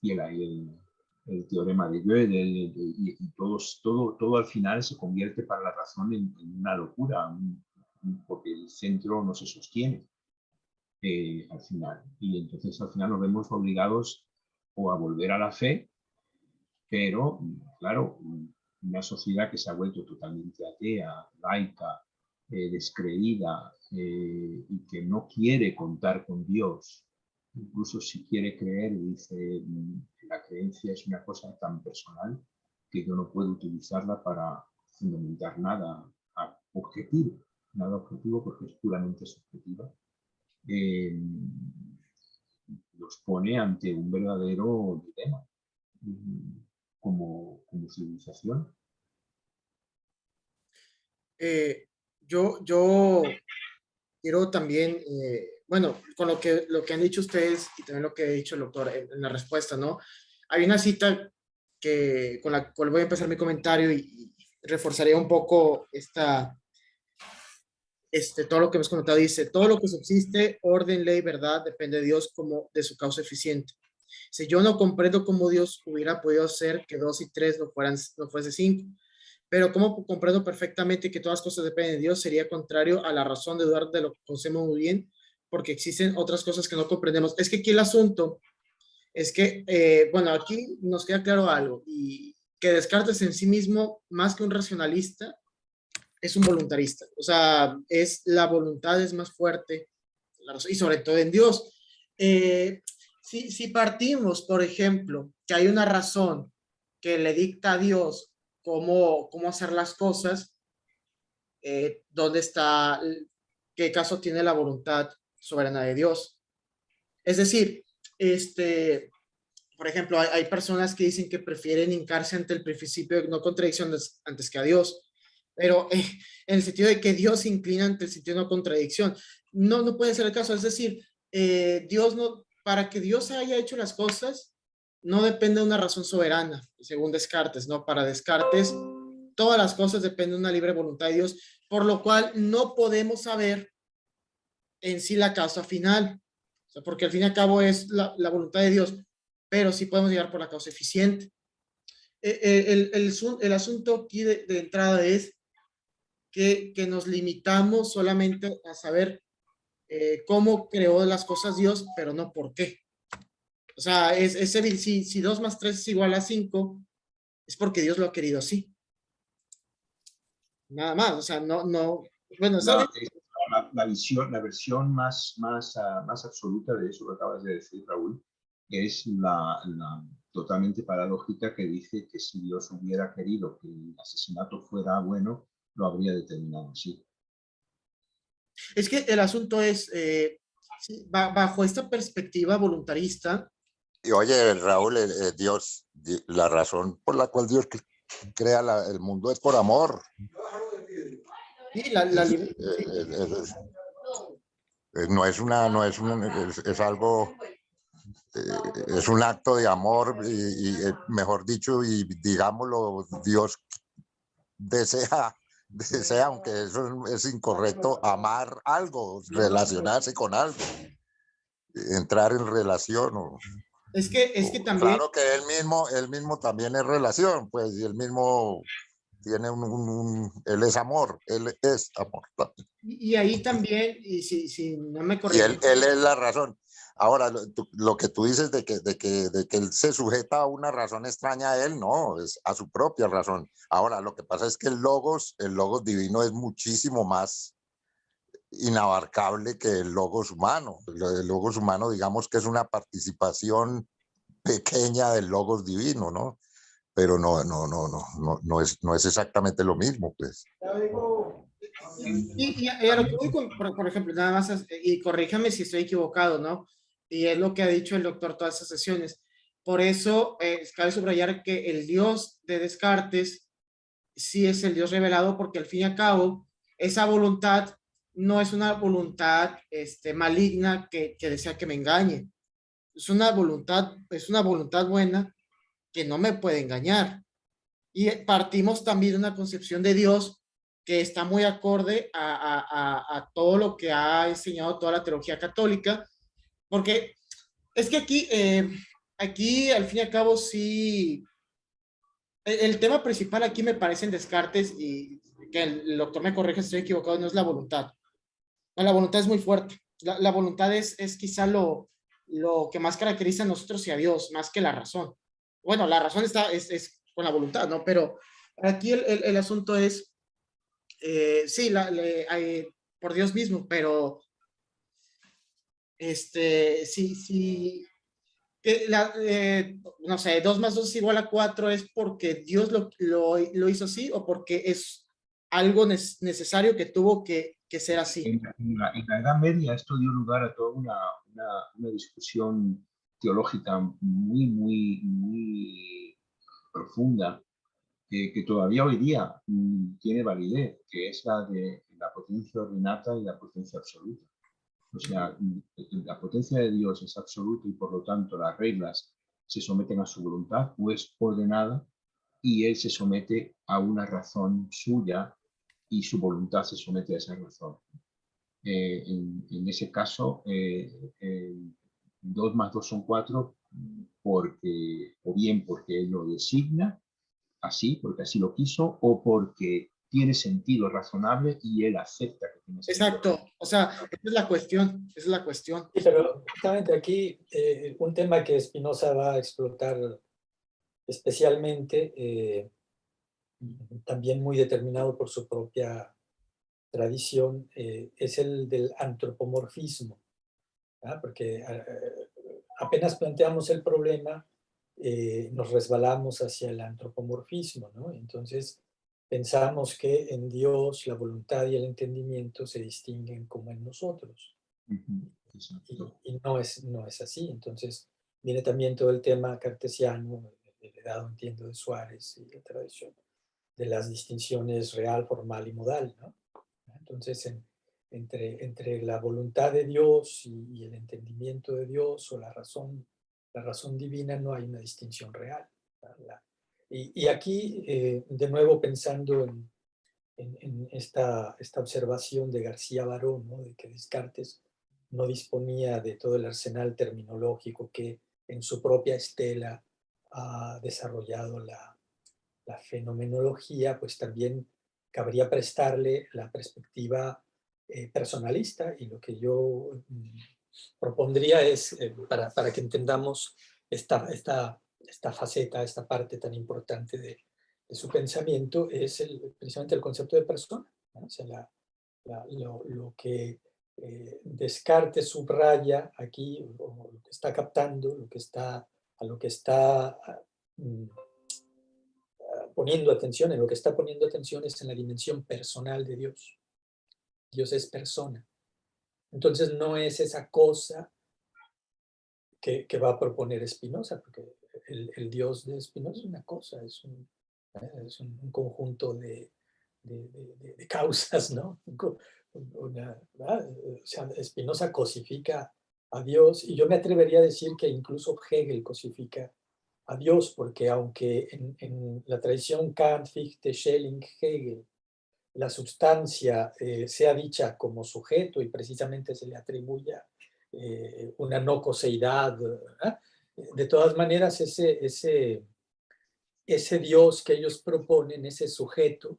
y el teorema de Gödel y todo al final se convierte para la razón en una locura, porque el centro no se sostiene al final. Y entonces al final nos vemos obligados o a volver a la fe, pero claro, una sociedad que se ha vuelto totalmente atea, laica, descreída y que no quiere contar con Dios, incluso si quiere creer, dice, la creencia es una cosa tan personal que yo no puedo utilizarla para fundamentar nada objetivo porque es puramente subjetiva, los pone ante un verdadero dilema como civilización. Yo quiero también, bueno, con lo que han dicho ustedes y también lo que ha dicho el doctor en la respuesta, ¿no? Hay una cita con la cual voy a empezar mi comentario y reforzaría un poco todo lo que hemos comentado. Dice, todo lo que subsiste, orden, ley, verdad, depende de Dios como de su causa eficiente. Si yo no comprendo cómo Dios hubiera podido hacer que 2 y 3 no fuese 5, pero como comprendo perfectamente que todas las cosas dependen de Dios, sería contrario a la razón de dudar de lo que conocemos muy bien, porque existen otras cosas que no comprendemos. Es que aquí el asunto es que, bueno, aquí nos queda claro algo, y que Descartes en sí mismo, más que un racionalista, es un voluntarista. O sea, la voluntad es más fuerte, y sobre todo en Dios. Si partimos, por ejemplo, que hay una razón que le dicta a Dios cómo hacer las cosas, ¿dónde está, qué caso tiene la voluntad soberana de Dios? Es decir, por ejemplo, hay personas que dicen que prefieren hincarse ante el principio de no contradicción antes que a Dios, pero en el sentido de que Dios se inclina ante el sentido de no contradicción. No puede ser el caso. Es decir, Dios no, para que Dios haya hecho las cosas, no depende de una razón soberana, según Descartes, ¿no? Para Descartes, todas las cosas dependen de una libre voluntad de Dios, por lo cual no podemos saber en sí la causa final, o sea, porque al fin y al cabo es la voluntad de Dios, pero sí podemos llegar por la causa eficiente. El asunto aquí de entrada es que nos limitamos solamente a saber cómo creó las cosas Dios, pero no por qué. O sea, si 2 más 3 es igual a 5, es porque Dios lo ha querido así. Nada más, o sea, bueno, la versión más absoluta de eso que acabas de decir, Raúl, es la totalmente paradójica que dice que si Dios hubiera querido que el asesinato fuera bueno, lo habría determinado así. Es que el asunto es, bajo esta perspectiva voluntarista. Y oye, Raúl, Dios, la razón por la cual Dios crea el mundo es por amor. Sí, no es algo, es un acto de amor y mejor dicho, y digámoslo, Dios desea, aunque eso es incorrecto, amar algo, relacionarse con algo, entrar en relación. Es que también. Claro que él mismo también es relación, pues, y él mismo tiene él es amor, él es amor. Y ahí también, y si no me Y corrijo. él es la razón. Ahora, lo que tú dices de que él se sujeta a una razón extraña a él, no, es a su propia razón. Ahora, lo que pasa es que el logos divino es muchísimo más inabarcable que el logos humano. El logos humano, digamos que es una participación pequeña del logos divino, ¿no? Pero no es exactamente lo mismo, pues. Y a lo que voy por ejemplo, nada más, y corríjame si estoy equivocado, ¿no? Y es lo que ha dicho el doctor todas esas sesiones. Por eso, cabe subrayar que el Dios de Descartes sí es el Dios revelado, porque al fin y al cabo, esa voluntad no es una voluntad maligna que desea que me engañe. Es una voluntad buena que no me puede engañar. Y partimos también de una concepción de Dios que está muy acorde a todo lo que ha enseñado toda la teología católica, porque es que aquí al fin y al cabo sí, el tema principal aquí me parece en Descartes, y que el doctor me corrige si estoy equivocado, no es la voluntad. No, la voluntad es muy fuerte. La voluntad es quizá lo que más caracteriza a nosotros y a Dios, más que la razón. Bueno, la razón es con la voluntad, ¿no? Pero aquí el asunto es, sí, por Dios mismo, pero sí, sí, no sé, 2 más 2 es igual a 4, ¿es porque Dios lo hizo así o porque es algo necesario que tuvo que ser así? En la Edad Media esto dio lugar a toda una discusión teológica muy profunda, que todavía hoy día tiene validez, que es la de la potencia ordinata y la potencia absoluta. O sea, la potencia de Dios es absoluta y por lo tanto las reglas se someten a su voluntad, pues ordenada, y él se somete a una razón suya y su voluntad se somete a esa razón. En ese caso, 2 más 2 son 4, porque, o bien porque él lo designa así, porque así lo quiso, o porque tiene sentido razonable y él acepta que tiene sentido. Exacto, o sea, esa es la cuestión, esa es la cuestión. Sí, pero justamente aquí un tema que Spinoza va a explotar especialmente, también muy determinado por su propia tradición, es el del antropomorfismo, ¿ah? Porque apenas planteamos el problema, nos resbalamos hacia el antropomorfismo, ¿no? Entonces pensamos que en Dios la voluntad y el entendimiento se distinguen como en nosotros. Y no es así. Entonces viene también todo el tema cartesiano, heredado, entiendo, de Suárez y la tradición, de las distinciones real, formal y modal, ¿no? Entonces, entre la voluntad de Dios y el entendimiento de Dios o la razón divina no hay una distinción real. Y aquí, de nuevo, pensando en esta observación de García Baró, ¿no? De que Descartes no disponía de todo el arsenal terminológico que en su propia estela ha desarrollado la fenomenología, pues también cabría prestarle la perspectiva personalista, y lo que yo propondría es, para que entendamos esta faceta, esta parte tan importante de su pensamiento, es precisamente el concepto de persona, ¿no? O sea, lo que Descartes subraya aquí, o lo que está captando, a lo que está mm, poniendo atención, en lo que está poniendo atención es en la dimensión personal de Dios. Dios es persona. Entonces no es esa cosa que va a proponer Spinoza, porque el Dios de Spinoza es una cosa, es un conjunto de causas, ¿no? O sea, Spinoza cosifica a Dios, y yo me atrevería a decir que incluso Hegel cosifica a Dios, porque aunque en la tradición Kant, Fichte, Schelling, Hegel, la sustancia sea dicha como sujeto y precisamente se le atribuya una no coseidad, de todas maneras ese Dios que ellos proponen, ese sujeto,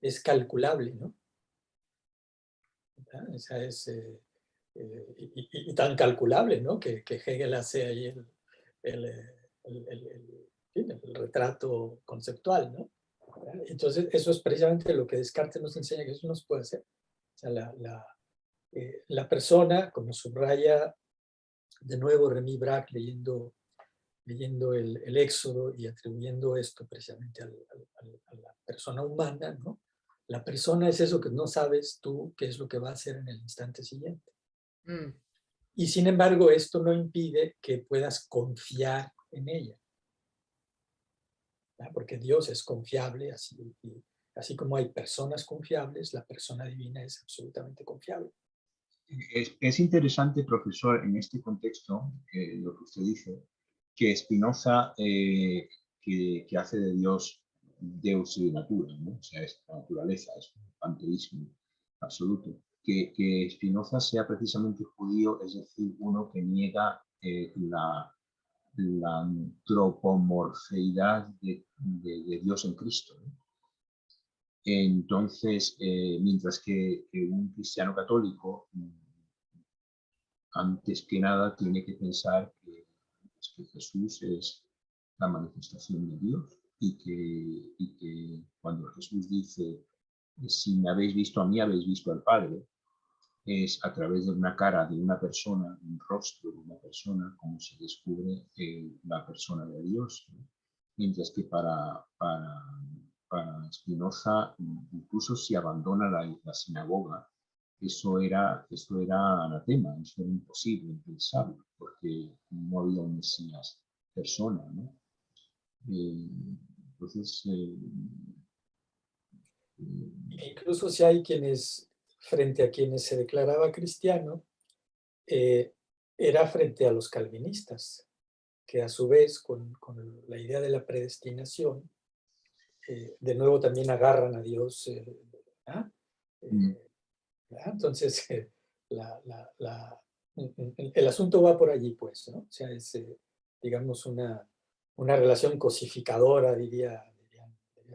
es calculable, ¿no? Esa es, y tan calculable, ¿no? Que Hegel hace ahí el, el retrato conceptual, ¿no? Entonces, eso es precisamente lo que Descartes nos enseña, que eso no se puede hacer. O sea, la persona, como subraya de nuevo Remy Braque leyendo el Éxodo y atribuyendo esto precisamente a la persona humana, ¿no? La persona es eso que no sabes tú qué es lo que va a hacer en el instante siguiente. Mm. Y sin embargo, esto no impide que puedas confiar en ella, ¿no? Porque Dios es confiable, así, así como hay personas confiables, la persona divina es absolutamente confiable. Es interesante, profesor, en este contexto, lo que usted dice, que Spinoza, que hace de Dios Deus y natura, ¿no? O sea, es la naturaleza, es un panteísmo absoluto. Que Spinoza sea precisamente judío, es decir, uno que niega la antropomorfeidad de Dios en Cristo, ¿no? Entonces, mientras que un cristiano católico, antes que nada, tiene que pensar que Jesús es la manifestación de Dios y que cuando Jesús dice, si me habéis visto a mí, habéis visto al Padre, es a través de una cara de una persona, un rostro de una persona, como se descubre la persona de Dios, ¿no? Mientras que para Spinoza, incluso si abandona la sinagoga, eso era anatema, eso era imposible, impensable, porque no había un Mesías persona, ¿no? Entonces, Incluso si hay quienes, frente a quienes se declaraba cristiano, era frente a los calvinistas, que a su vez, con la idea de la predestinación, de nuevo también agarran a Dios. Entonces, el asunto va por allí, pues, ¿no? O sea, es, digamos, una relación cosificadora, diría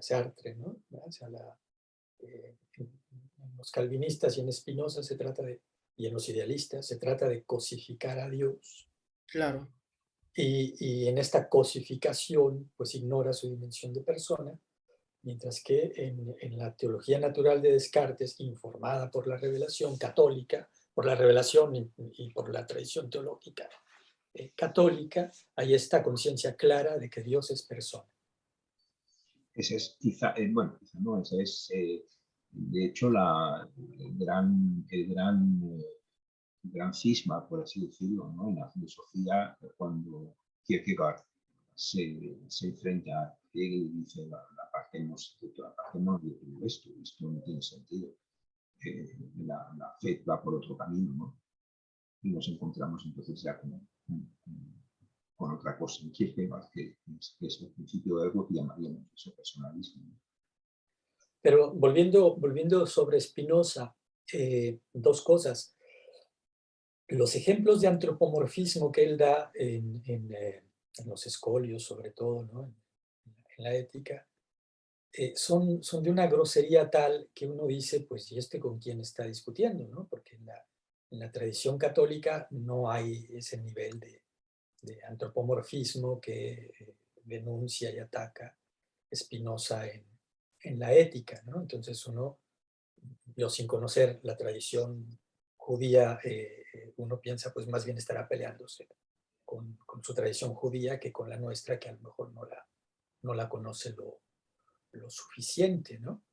Sartre, ¿no? O sea, en los calvinistas y en Spinoza se trata de, y en los idealistas, se trata de cosificar a Dios. Claro. Y en esta cosificación, pues ignora su dimensión de persona, mientras que en la teología natural de Descartes, informada por la revelación católica, por la revelación y por la tradición teológica católica, hay esta conciencia clara de que Dios es persona. Ese es quizá, bueno, quizá no, ese es, de hecho, el gran cisma, por así decirlo, ¿no? En la filosofía, cuando Kierkegaard se enfrenta a Hegel y dice la parte no de todo esto no tiene sentido. La fe va por otro camino, ¿no? Y nos encontramos entonces ya con otra cosa en Kierkegaard, que es el principio de algo que llamaríamos eso personalismo, ¿no? Pero volviendo sobre Spinoza, dos cosas. Los ejemplos de antropomorfismo que él da en los escolios, sobre todo, ¿no? En la ética, son de una grosería tal que uno dice, pues, ¿y este con quién está discutiendo? ¿No? Porque en la tradición católica no hay ese nivel de antropomorfismo que denuncia y ataca Spinoza en la ética, ¿no? Entonces uno, yo sin conocer la tradición judía, uno piensa, pues más bien estará peleándose con su tradición judía que con la nuestra, que a lo mejor no la conoce lo suficiente, ¿no?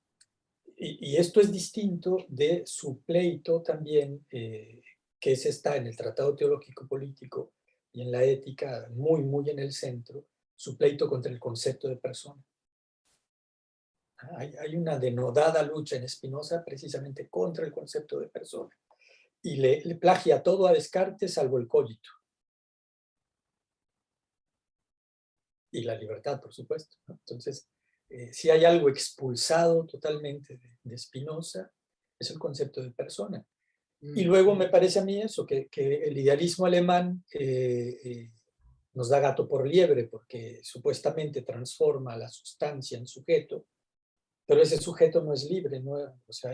Y esto es distinto de su pleito también, que está en el Tratado Teológico Político y en la ética, muy, muy en el centro, su pleito contra el concepto de persona. Hay una denodada lucha en Spinoza precisamente contra el concepto de persona. Y le plagia todo a Descartes salvo el cogito. Y la libertad, por supuesto, ¿no? Entonces, si hay algo expulsado totalmente de Spinoza, es el concepto de persona. Y luego me parece a mí eso, que el idealismo alemán nos da gato por liebre, porque supuestamente transforma la sustancia en sujeto, pero ese sujeto no es libre, ¿no? O sea,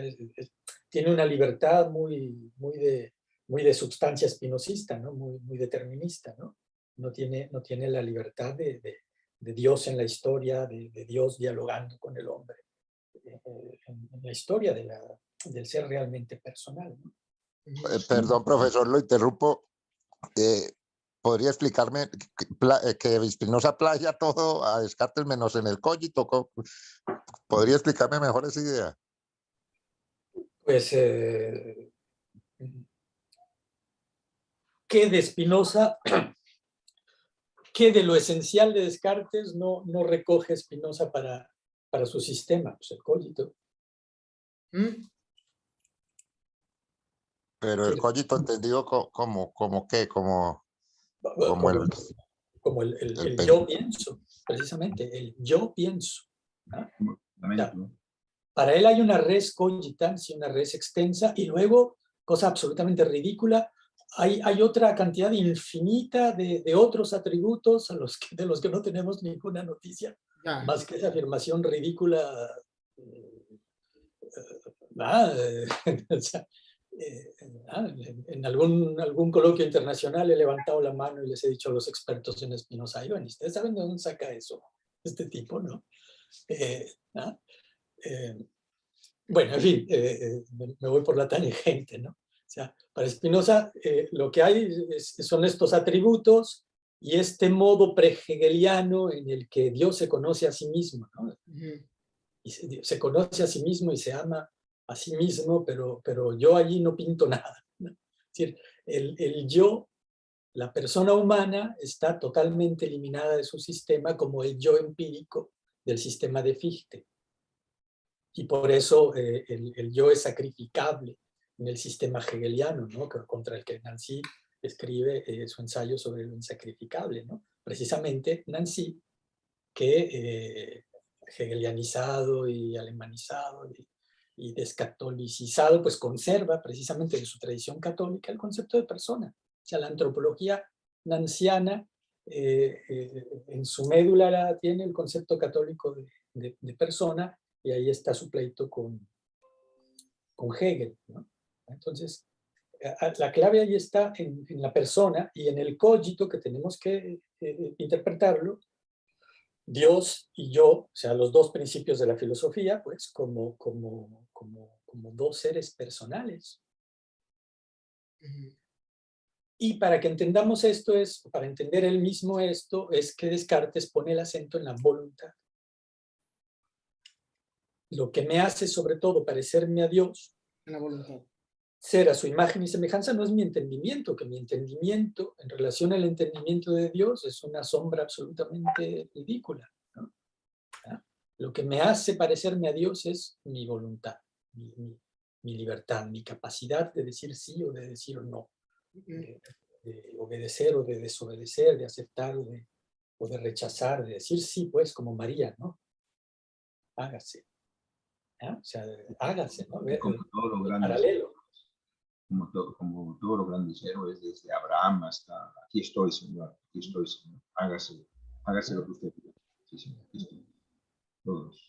tiene una libertad muy de sustancia espinosista, ¿no? Muy determinista, ¿no? No tiene la libertad de Dios en la historia, de Dios dialogando con el hombre, en la historia del ser realmente personal, ¿no? Perdón, profesor, lo interrumpo. ¿Podría explicarme que Spinoza playa todo a Descartes menos en el cogito? ¿Podría explicarme mejor esa idea? Pues, ¿qué de Spinoza, qué de lo esencial de Descartes no recoge Spinoza para para su sistema, pues el cogito. ¿Mm? Pero el Sí. cogito entendido como qué, como el Como el pen- yo pienso, precisamente, el yo pienso. ¿Ah? Fundamento. Para él hay una res cogitans y una res extensa, y luego, cosa absolutamente ridícula, hay otra cantidad infinita de otros atributos de los que no tenemos ninguna noticia, Ya. más que esa afirmación ridícula. O sea, en algún coloquio internacional he levantado la mano y les he dicho a los expertos en Spinoza, ¿y ustedes saben de dónde saca eso este tipo, no? ¿Ah? Bueno, en fin, me voy por la tangente, ¿no? O sea, para Spinoza lo que hay son estos atributos y este modo pre-hegeliano en el que Dios se conoce a sí mismo, ¿no? Y se conoce a sí mismo y se ama a sí mismo, pero yo allí no pinto nada, ¿no? Es decir, el yo, la persona humana, está totalmente eliminada de su sistema como el yo empírico del sistema de Fichte. Y por eso el yo es sacrificable en el sistema hegeliano, ¿no? Contra el que Nancy escribe su ensayo sobre lo insacrificable, ¿no? Precisamente Nancy, que hegelianizado y alemanizado y descatolicizado, pues conserva precisamente en su tradición católica el concepto de persona. O sea, la antropología nanciana en su médula tiene el concepto católico de persona, y ahí está su pleito con Hegel, ¿no? Entonces, la clave ahí está en la persona y en el cogito, que tenemos que interpretarlo, Dios y yo, o sea, los dos principios de la filosofía, pues como dos seres personales. Y para que entendamos esto, para entender él mismo esto, es que Descartes pone el acento en la voluntad. Lo que me hace sobre todo parecerme a Dios, En la voluntad. ser a su imagen y semejanza, no es mi entendimiento, que mi entendimiento en relación al entendimiento de Dios es una sombra absolutamente ridícula, ¿no? ¿Ah? Lo que me hace parecerme a Dios es mi voluntad, mi libertad, mi capacidad de decir sí o de decir no, de obedecer o de desobedecer, de aceptar o de rechazar, de decir sí, pues, como María, ¿no? Hágase. ¿Ah? O sea, hágase, ¿no? Como todos los grandes, paralelo. como todos los grandes héroes, desde Abraham hasta aquí estoy, Señor, hágase lo que usted quiera. Sí, Señor, aquí estoy. Todos.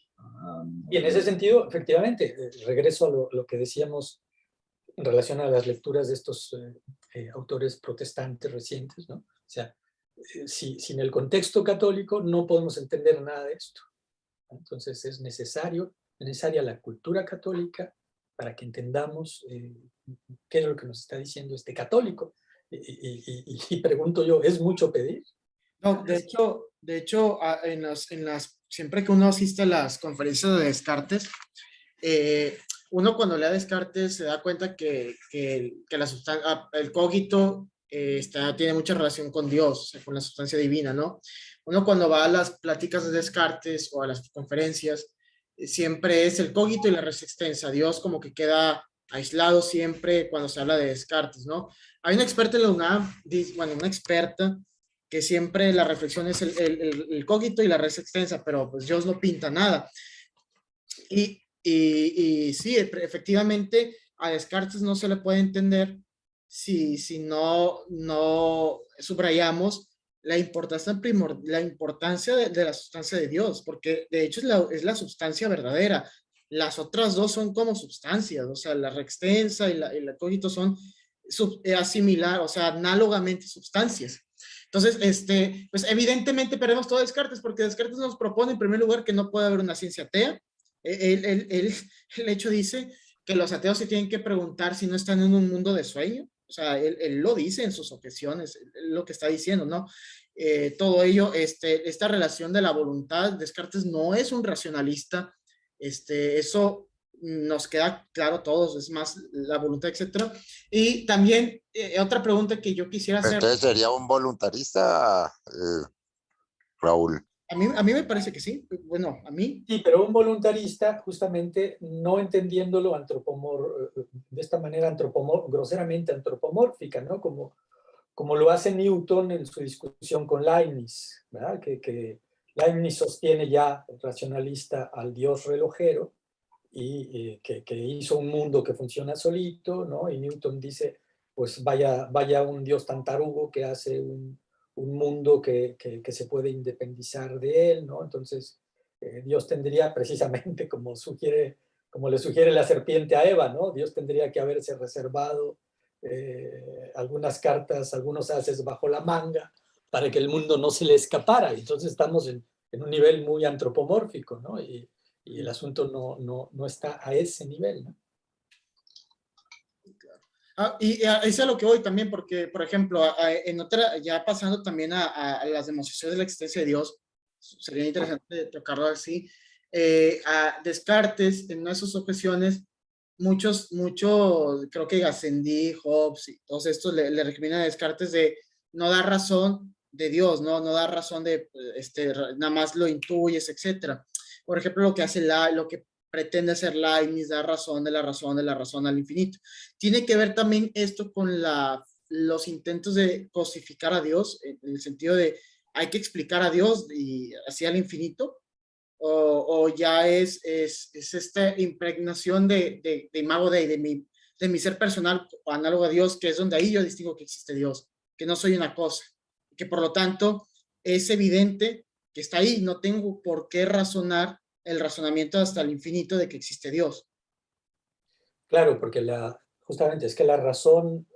Y en ese sentido, efectivamente, regreso a lo que decíamos en relación a las lecturas de estos autores protestantes recientes, ¿no? O sea, sin el contexto católico no podemos entender nada de esto. Entonces es necesaria la cultura católica para que entendamos qué es lo que nos está diciendo este católico. Y pregunto yo, ¿es mucho pedir? No, de hecho siempre que uno asiste a las conferencias de Descartes, uno cuando lee a Descartes se da cuenta que el cogito tiene mucha relación con Dios, o sea, con la sustancia divina, ¿no? Uno cuando va a las pláticas de Descartes o a las conferencias, siempre es el cogito y la res extensa. Dios como que queda aislado siempre cuando se habla de Descartes, ¿no? Hay una experta en la UNAM, bueno, una experta que siempre la reflexión es el cogito y la res extensa, pero pues Dios no pinta nada. Y sí, efectivamente, a Descartes no se le puede entender si no subrayamos la importancia de la sustancia de Dios, porque de hecho es la sustancia verdadera. Las otras dos son como sustancias, o sea, la reextensa y la cogito son asimilar, o sea, análogamente sustancias. Entonces, pues evidentemente perdemos todo Descartes, porque Descartes nos propone en primer lugar que no puede haber una ciencia atea. El hecho dice que los ateos se tienen que preguntar si no están en un mundo de sueño. O sea, él lo dice en sus objeciones, lo que está diciendo, ¿no? Todo ello, esta relación de la voluntad, Descartes no es un racionalista, eso nos queda claro a todos, es más la voluntad, etcétera. Y también otra pregunta que yo quisiera hacer. Entonces sería un voluntarista, Raúl. A mí me parece que sí. Bueno, a mí. Sí, pero un voluntarista, justamente no entendiéndolo de esta manera groseramente antropomórfica, ¿no? Como lo hace Newton en su discusión con Leibniz, ¿verdad? Que Leibniz sostiene ya, racionalista, al Dios relojero, y que hizo un mundo que funciona solito, ¿no? Y Newton dice, pues vaya un Dios tan tarugo que hace un mundo que se puede independizar de él, ¿no? Entonces, Dios tendría precisamente, como le sugiere la serpiente a Eva, ¿no? Dios tendría que haberse reservado algunas cartas, algunos ases bajo la manga, para que el mundo no se le escapara. Entonces estamos en un nivel muy antropomórfico, ¿no? Y el asunto no está a ese nivel, ¿no? Y eso es a lo que voy también, porque, por ejemplo, en otra, ya pasando también a las demostraciones de la existencia de Dios, sería interesante tocarlo así. A Descartes, en una de sus objeciones, muchos, creo que Gassendi, Hobbes y todos estos le recriminan a Descartes de no dar razón de Dios, no dar razón de, nada más lo intuyes, etcétera. Por ejemplo, lo que hace lo que pretende hacer Leibniz, dar razón de la razón al infinito. Tiene que ver también esto con los intentos de cosificar a Dios, en el sentido de hay que explicar a Dios y así al infinito, o ya es esta impregnación de imago de mi ser personal análogo a Dios, que es donde ahí yo distingo que existe Dios, que no soy una cosa, que por lo tanto es evidente que está ahí, no tengo por qué razonar el razonamiento hasta el infinito de que existe Dios. Claro, porque justamente es que la razón,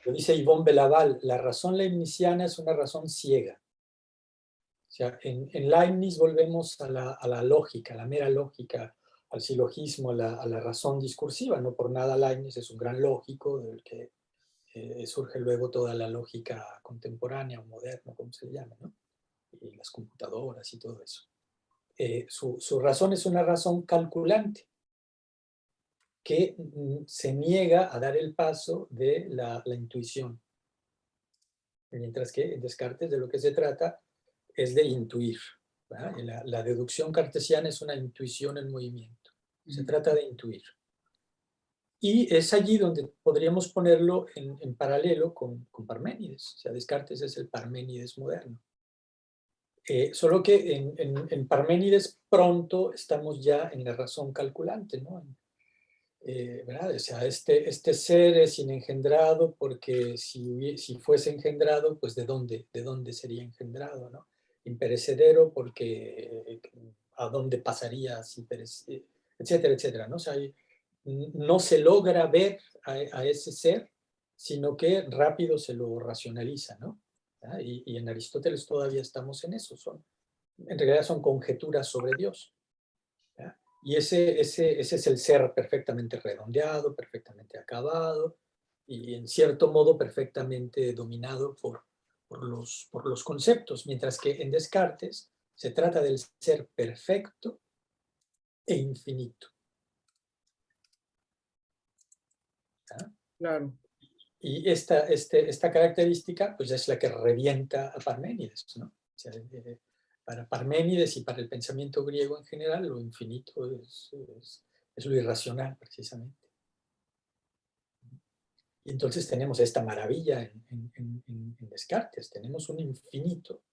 lo dice Yvonne Belaval, la razón leibniziana es una razón ciega. O sea, en Leibniz volvemos a la lógica, a la mera lógica, al silogismo, a la razón discursiva. No por nada Leibniz es un gran lógico del que surge luego toda la lógica contemporánea o moderna, como se llama, ¿no? Y las computadoras y todo eso. Su razón es una razón calculante que se niega a dar el paso de la intuición. Mientras que en Descartes de lo que se trata es de intuir. La deducción cartesiana es una intuición en movimiento. Se trata de intuir. Y es allí donde podríamos ponerlo en paralelo con Parménides. O sea, Descartes es el Parménides moderno. Solo que en Parménides pronto estamos ya en la razón calculante, ¿no? ¿Verdad? O sea, este ser es inengendrado porque si fuese engendrado, pues ¿de dónde sería engendrado, ¿no? Imperecedero porque ¿a dónde pasaría si etcétera, etcétera, ¿no? O sea, no se logra ver a ese ser, sino que rápido se lo racionaliza, ¿no? Y en Aristóteles todavía estamos en eso, en realidad son conjeturas sobre Dios. Y ese es el ser perfectamente redondeado, perfectamente acabado y en cierto modo perfectamente dominado por los conceptos, mientras que en Descartes se trata del ser perfecto e infinito. Claro. Y esta característica pues es la que revienta a Parménides, ¿no? O sea, para Parménides y para el pensamiento griego en general, lo infinito es lo irracional, precisamente. Y entonces tenemos esta maravilla en Descartes. Tenemos un infinito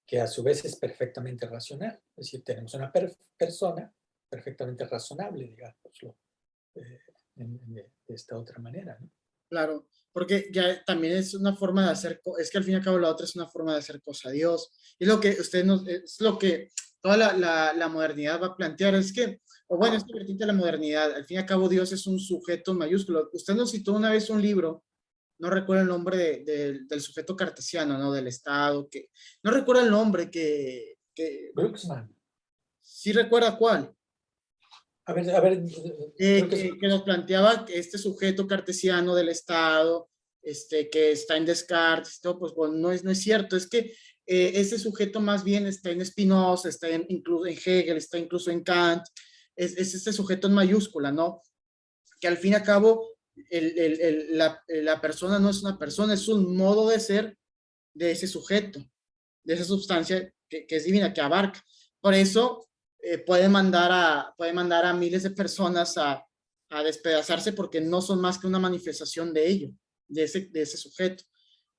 que a su vez es perfectamente racional. Es decir, tenemos una persona perfectamente razonable, digámoslo, de esta otra manera, ¿no? Claro, porque ya también es una forma de hacer, es que al fin y al cabo la otra es una forma de hacer cosa a Dios. Y lo que es lo que toda la modernidad va a plantear, es que, o bueno, esta vertiente de la modernidad, al fin y al cabo Dios es un sujeto mayúsculo. Usted nos citó una vez un libro, no recuerdo el nombre del sujeto cartesiano, ¿no? Del Estado, que, no recuerdo el nombre, que Glucksmann. sí recuerda cuál. A ver, creo Que nos planteaba que este sujeto cartesiano del Estado, que está en Descartes, todo, pues bueno, no es cierto, es que ese sujeto más bien está en Spinoza, está incluso en Hegel, está incluso en Kant, es este sujeto en mayúscula, ¿no? Que al fin y al cabo la persona no es una persona, es un modo de ser de ese sujeto. de esa sustancia que es divina, que abarca. Por eso puede mandar a miles de personas a despedazarse porque no son más que una manifestación de ello, de ese sujeto.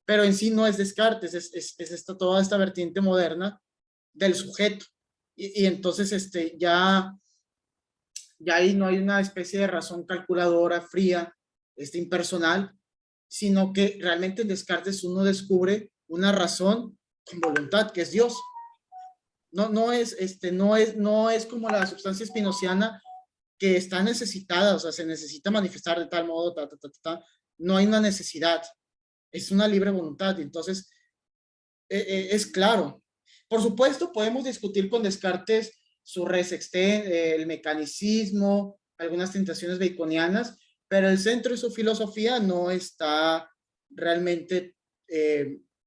Pero en sí no es Descartes, es toda esta vertiente moderna del sujeto. Y entonces ya ahí no hay una especie de razón calculadora, fría, impersonal, sino que realmente en Descartes uno descubre una razón con voluntad, que es Dios. No es como la sustancia espinociana que está necesitada, o sea, se necesita manifestar de tal modo, no hay una necesidad, es una libre voluntad, entonces es claro. Por supuesto, podemos discutir con Descartes su res exten, el mecanicismo, algunas tentaciones baconianas, pero el centro de su filosofía no está realmente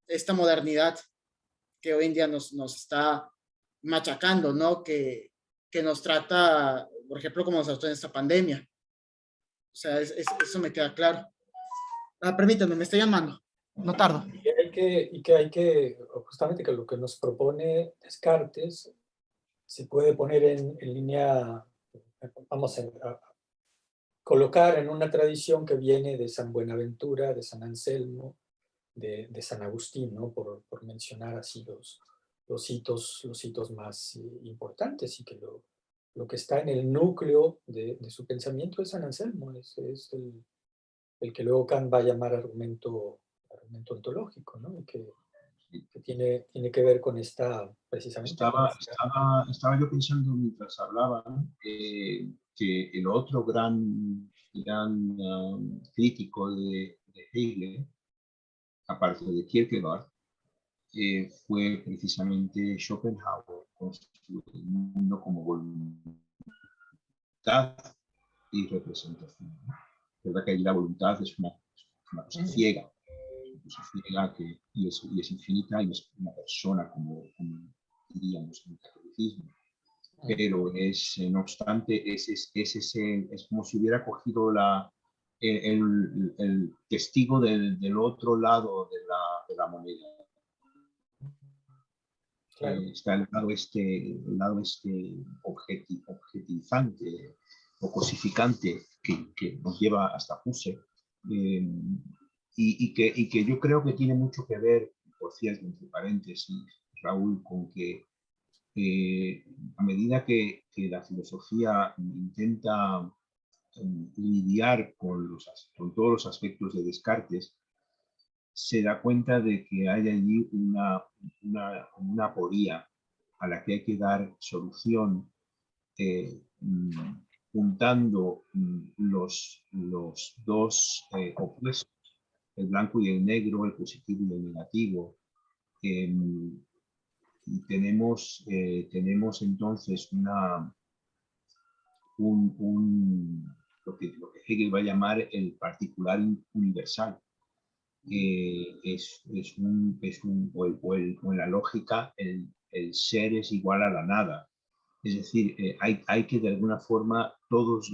esta modernidad que hoy en día nos está machacando, ¿no? Que nos trata, por ejemplo, como nos trató en esta pandemia. O sea, eso me queda claro. Permítanme, me está llamando. No tardo. Y que hay que, justamente que lo que nos propone Descartes se puede poner en línea, vamos a colocar en una tradición que viene de San Buenaventura, de San Anselmo, de San Agustín, ¿no? Por mencionar así los hitos más importantes, y que lo que está en el núcleo de su pensamiento es San Anselmo, es el que luego Kant va a llamar argumento ontológico, ¿no? Y que tiene que ver con precisamente con esta. Estaba yo pensando mientras hablaba, ¿no? Que el otro gran crítico de Hegel, aparte de Kierkegaard, fue precisamente Schopenhauer, con su mundo como voluntad y representación, ¿no? Es verdad que ahí la voluntad es una cosa ciega, y es infinita, y no es una persona como diríamos en el catolicismo. Pero no obstante, es como si hubiera cogido el testigo del otro lado de la moneda. Claro. Está el lado objetivante o cosificante que nos lleva hasta Husserl, y que yo creo que tiene mucho que ver, por cierto, entre paréntesis, Raúl, con que a medida que la filosofía intenta lidiar con todos los aspectos de Descartes, se da cuenta de que hay allí una aporía a la que hay que dar solución, juntando los dos opuestos, el blanco y el negro, el positivo y el negativo. Y tenemos entonces lo que Hegel va a llamar el particular universal. O en la lógica, el ser es igual a la nada. Es decir, hay que de alguna forma todos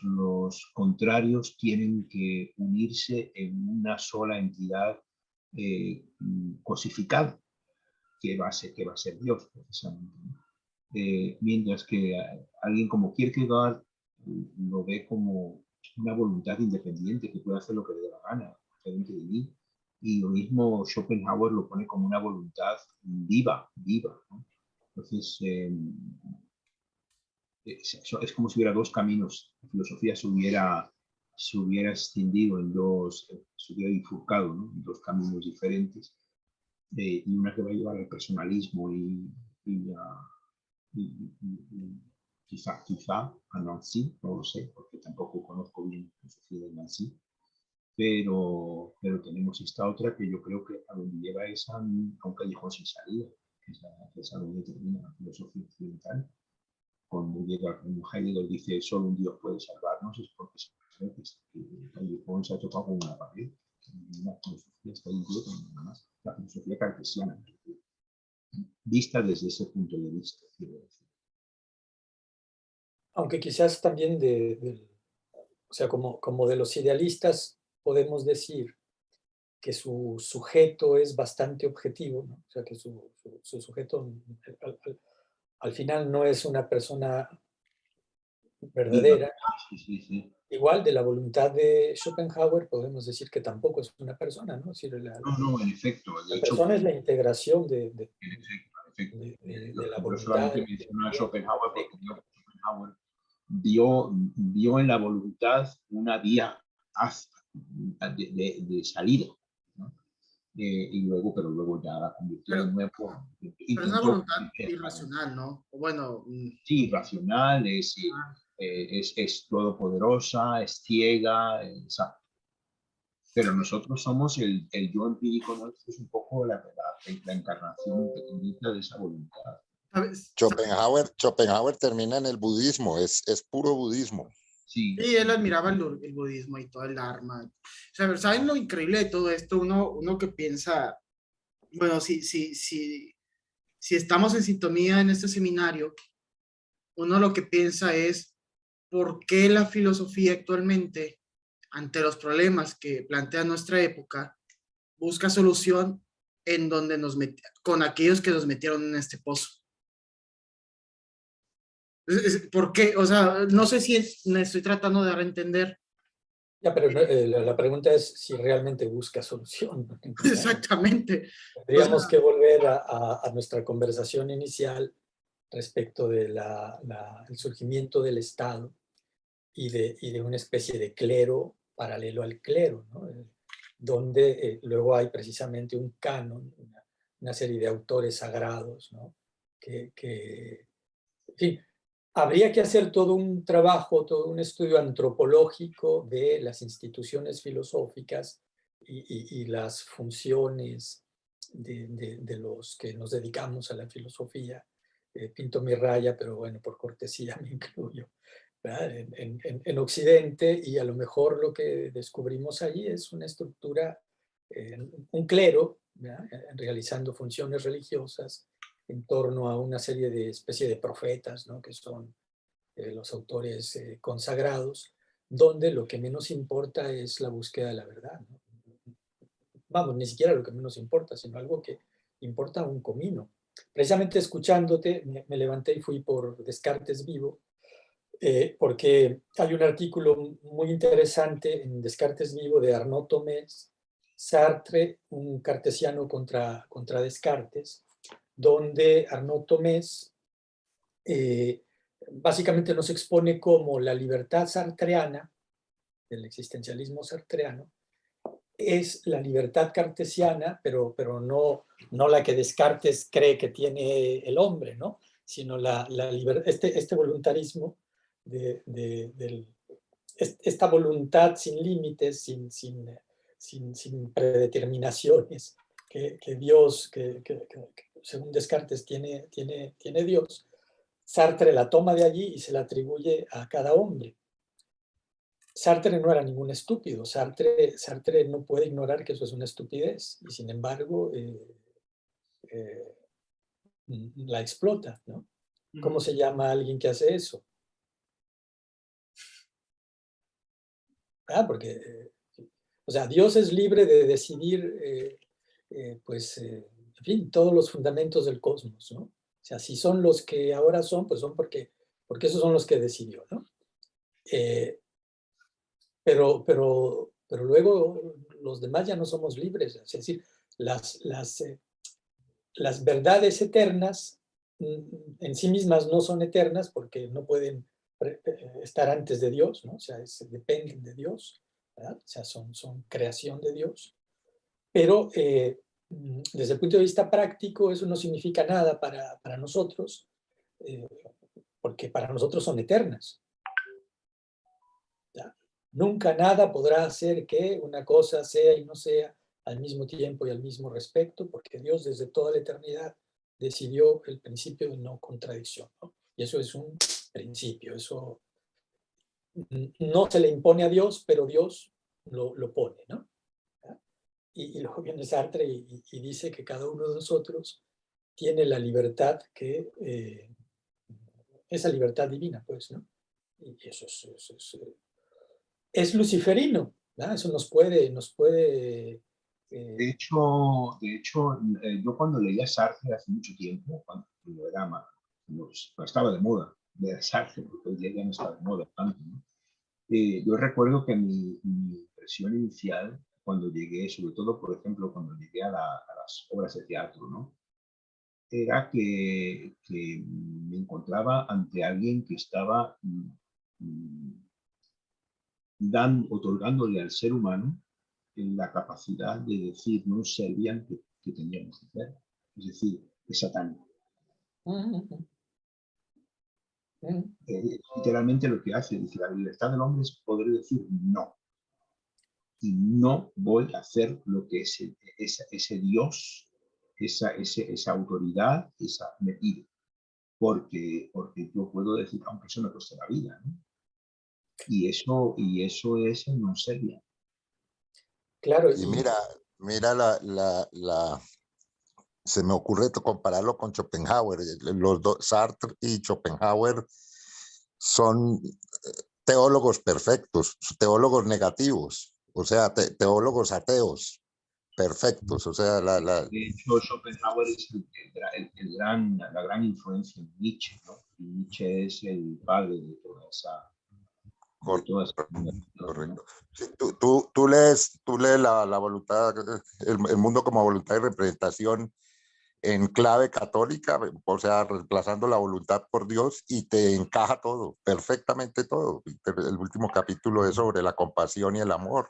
los contrarios tienen que unirse en una sola entidad cosificada, que va a ser Dios, precisamente, ¿no? Mientras que alguien como Kierkegaard lo ve como una voluntad independiente que puede hacer lo que le dé la gana, diferente de mí. Y lo mismo Schopenhauer lo pone como una voluntad viva, ¿no? Entonces, es como si hubiera dos caminos. La filosofía se hubiera extendido en dos, se hubiera bifurcado, ¿no? En dos caminos diferentes, y una que va a llevar al personalismo y quizá a Nancy, no lo sé, porque tampoco conozco bien la filosofía de Nancy, pero tenemos esta otra que yo creo que a donde lleva es a un callejón sin salida, que es a donde termina la filosofía occidental. Cuando Heidegger dice solo un Dios puede salvarnos, es porque sabe que el callejón se ha tocado con una pared. La filosofía está idiota, nada más. La filosofía cartesiana, vista desde ese punto de vista, quiero decir. Aunque quizás también o sea, como de los idealistas podemos decir que su sujeto es bastante objetivo, ¿no? O sea, que su sujeto al final no es una persona verdadera. Sí, sí, sí. Igual de la voluntad de Schopenhauer podemos decir que tampoco es una persona, ¿no? Es decir, No, no, en efecto. De la hecho, persona es la integración en efecto, en efecto. de la Yo voluntad. solamente menciono a Schopenhauer porque Schopenhauer vio en la voluntad una vía de salida, ¿no? Pero luego ya la convirtió de Pero, nuevo, pero es una intentó voluntad irracional, ¿no? O bueno, sí, racional, es todopoderosa, es ciega, exacto. Pero nosotros somos el yo empírico nuestro, es un poco la encarnación pequeñita de esa voluntad. ¿sabes? Schopenhauer termina en el budismo, es puro budismo. Sí, Sí, él admiraba el budismo y todo el Dharma. O sea, ¿saben lo increíble de todo esto? Uno que piensa, bueno, si estamos en sintonía en este seminario, uno lo que piensa es, ¿por qué la filosofía actualmente, ante los problemas que plantea nuestra época, busca solución en donde con aquellos que nos metieron en este pozo? ¿Por qué? O sea, no sé si me estoy tratando de dar a entender. Ya, pero la pregunta es si realmente busca solución, ¿no? Exactamente. O sea, Tendríamos que volver a nuestra conversación inicial respecto de el surgimiento del Estado y de una especie de clero paralelo al clero, ¿no? Donde luego hay precisamente un canon, una serie de autores sagrados, ¿no? En fin, habría que hacer todo un trabajo, todo un estudio antropológico de las instituciones filosóficas y las funciones de los que nos dedicamos a la filosofía. Pinto mi raya, pero bueno, por cortesía me incluyo, ¿verdad? En Occidente, y a lo mejor lo que descubrimos allí es una estructura, un clero, ¿verdad? Realizando funciones religiosas en torno a una serie de especie de profetas, ¿no? Que son los autores consagrados, donde lo que menos importa es la búsqueda de la verdad, ¿no? Vamos, ni siquiera lo que menos importa, sino algo que importa un comino. Precisamente escuchándote, me levanté y fui por Descartes vivo, porque hay un artículo muy interesante en Descartes vivo de Arnaud Thomés, Sartre, un cartesiano contra Descartes, donde Arnaud Thomés básicamente nos expone cómo la libertad sartreana, del existencialismo sartreano, es la libertad cartesiana, pero no la que Descartes cree que tiene el hombre, ¿no? Sino este voluntarismo, esta voluntad sin límites, sin predeterminaciones, que Dios, según Descartes tiene Dios. Sartre la toma de allí y se la atribuye a cada hombre. Sartre no era ningún estúpido. Sartre no puede ignorar que eso es una estupidez y sin embargo la explota, ¿no? ¿Cómo se llama a alguien que hace eso? Porque, o sea, Dios es libre de decidir, en fin, todos los fundamentos del cosmos, ¿no? O sea, si son los que ahora son, pues son porque esos son los que decidió, ¿no? Pero luego los demás ya no somos libres. Es decir, las verdades eternas en sí mismas no son eternas porque no pueden estar antes de Dios, ¿no? O sea, dependen de Dios, ¿verdad? O sea, son creación de Dios. Pero desde el punto de vista práctico eso no significa nada para nosotros, porque para nosotros son eternas. ¿Ya? Nunca nada podrá hacer que una cosa sea y no sea al mismo tiempo y al mismo respecto, porque Dios desde toda la eternidad decidió el principio de no contradicción, ¿no? Y eso es un principio, eso no se le impone a Dios, pero Dios lo pone, ¿no? Y luego viene Sartre y dice que cada uno de nosotros tiene la libertad esa libertad divina, pues, ¿no? Y eso es luciferino, ¿verdad? Eso nos puede Yo cuando leía Sartre hace mucho tiempo, cuando estaba de moda leer Sartre, porque hoy día ya no está de moda tanto, ¿no? Yo recuerdo que mi impresión inicial, cuando llegué, sobre todo, por ejemplo, cuando llegué a las obras de teatro, ¿no? Era que me encontraba ante alguien que estaba otorgándole al ser humano la capacidad de decir no ser bien que teníamos que hacer. Es decir, es satánico. Literalmente lo que hace, dice, la libertad del hombre es poder decir no. Y no voy a hacer lo que ese Dios, esa autoridad, me pide. Porque yo puedo decir, aunque eso me cueste la vida, ¿no? Y eso es el no ser bien. Claro. Y mira se me ocurre compararlo con Schopenhauer. Los dos, Sartre y Schopenhauer, son teólogos perfectos, teólogos negativos, o sea, teólogos ateos perfectos. O sea, De hecho, Schopenhauer es la gran influencia en Nietzsche, ¿no? Y Nietzsche es el padre de toda esa... Correcto. Sí, tú lees la voluntad, el mundo como voluntad y representación en clave católica, o sea, reemplazando la voluntad por Dios, y te encaja todo, perfectamente todo. El último capítulo es sobre la compasión y el amor,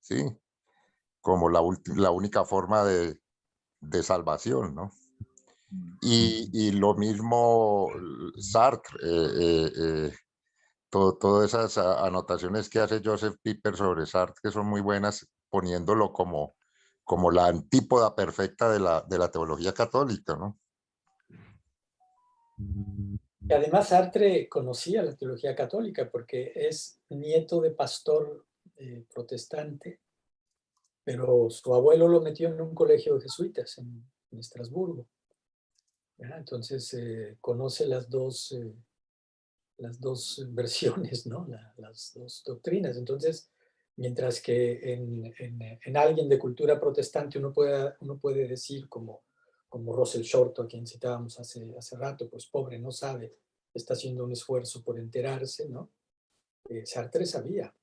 ¿sí? Como la única forma de salvación, ¿no? Y lo mismo Sartre, todas esas anotaciones que hace Joseph Pieper sobre Sartre, que son muy buenas, poniéndolo como la antípoda perfecta de la teología católica, ¿no? Y además Sartre conocía la teología católica porque es nieto de pastor protestante, pero su abuelo lo metió en un colegio de jesuitas en Estrasburgo. ¿Ya? Entonces conoce las dos versiones, ¿no? Las dos doctrinas. Entonces, mientras que en alguien de cultura protestante uno puede decir, como Russell Short, a quien citábamos hace rato, pues pobre, no sabe, está haciendo un esfuerzo por enterarse, ¿no? Sartre sabía,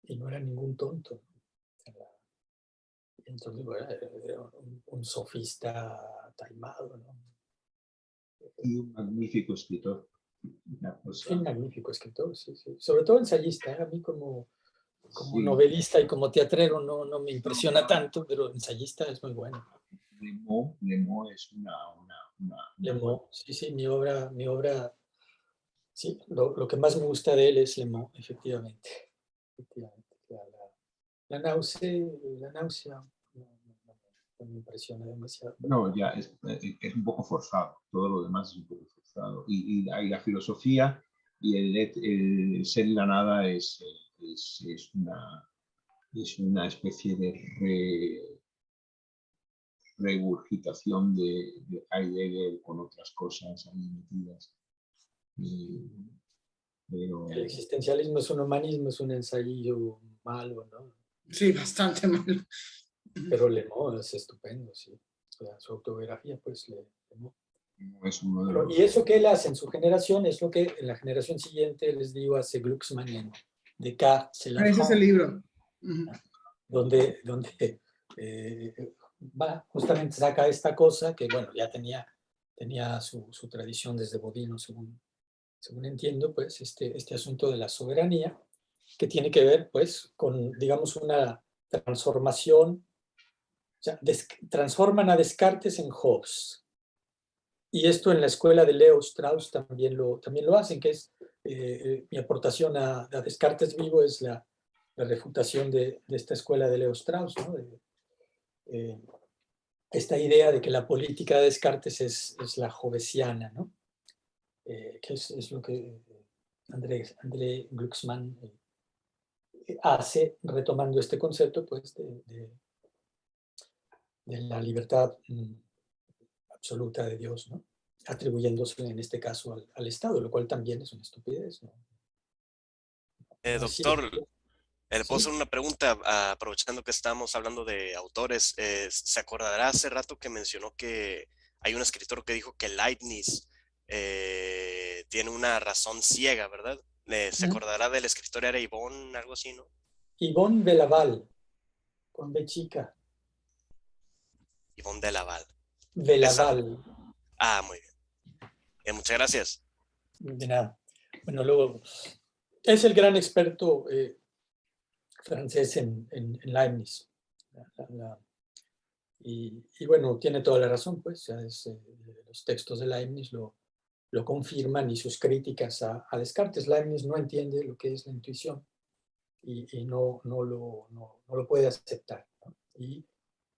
y no era ningún tonto. Entonces, bueno, era un sofista taimado, ¿no? Y un magnífico escritor. Un magnífico escritor, sí, sí. Sobre todo ensayista, ¿eh? A mí como Sí. novelista y como teatrero no me impresiona tanto, pero ensayista es muy bueno. Lemó es una Lemó, sí, mi obra, sí, lo que más me gusta de él es Lemó, efectivamente. La náusea no me impresiona demasiado. No, ya es un poco forzado, todo lo demás es un poco forzado. Y la filosofía y el ser y la nada es una especie de regurgitación de Heidegger con otras cosas ahí metidas. Pero... El existencialismo es un humanismo, es un ensayillo malo, ¿no? Sí, bastante malo. Pero Lemó es estupendo, sí. O sea, su autobiografía, pues, Lemó. Es uno de los... Y eso que él hace en su generación es lo que en la generación siguiente, les digo, hace Glucksmann en Descartes, c'est la Ese es el France, libro. donde justamente saca esta cosa que, bueno, ya tenía su tradición desde Bodino, según entiendo, pues, este asunto de la soberanía, que tiene que ver, pues, con, digamos, una transformación. O sea, transforman a Descartes en Hobbes. Y esto en la escuela de Leo Strauss también lo hacen, que es mi aportación a Descartes vivo, es la refutación de esta escuela de Leo Strauss, ¿no? Esta idea de que la política de Descartes es la hobbesiana, ¿no? Que es lo que André Glucksmann hace, retomando este concepto, pues, de la libertad absoluta de Dios, ¿no? Atribuyéndose en este caso al Estado, lo cual también es una estupidez, ¿no? Doctor, Le puedo Sí. hacer una pregunta, aprovechando que estamos hablando de autores. ¿Se acordará hace rato que mencionó que hay un escritor que dijo que Leibniz tiene una razón ciega, ¿verdad? ¿Se Ujú. acordará del escritor? Era Yvonne, algo así, ¿no? Yvonne de Laval, con B chica. Yvonne de Laval. De Esa. Laval. Muy bien. Muchas gracias. De nada. Bueno, luego es el gran experto francés en Leibniz. Y bueno, tiene toda la razón, pues. Los textos de Leibniz lo confirman y sus críticas a Descartes. Leibniz no entiende lo que es la intuición y no lo puede aceptar, ¿no? Y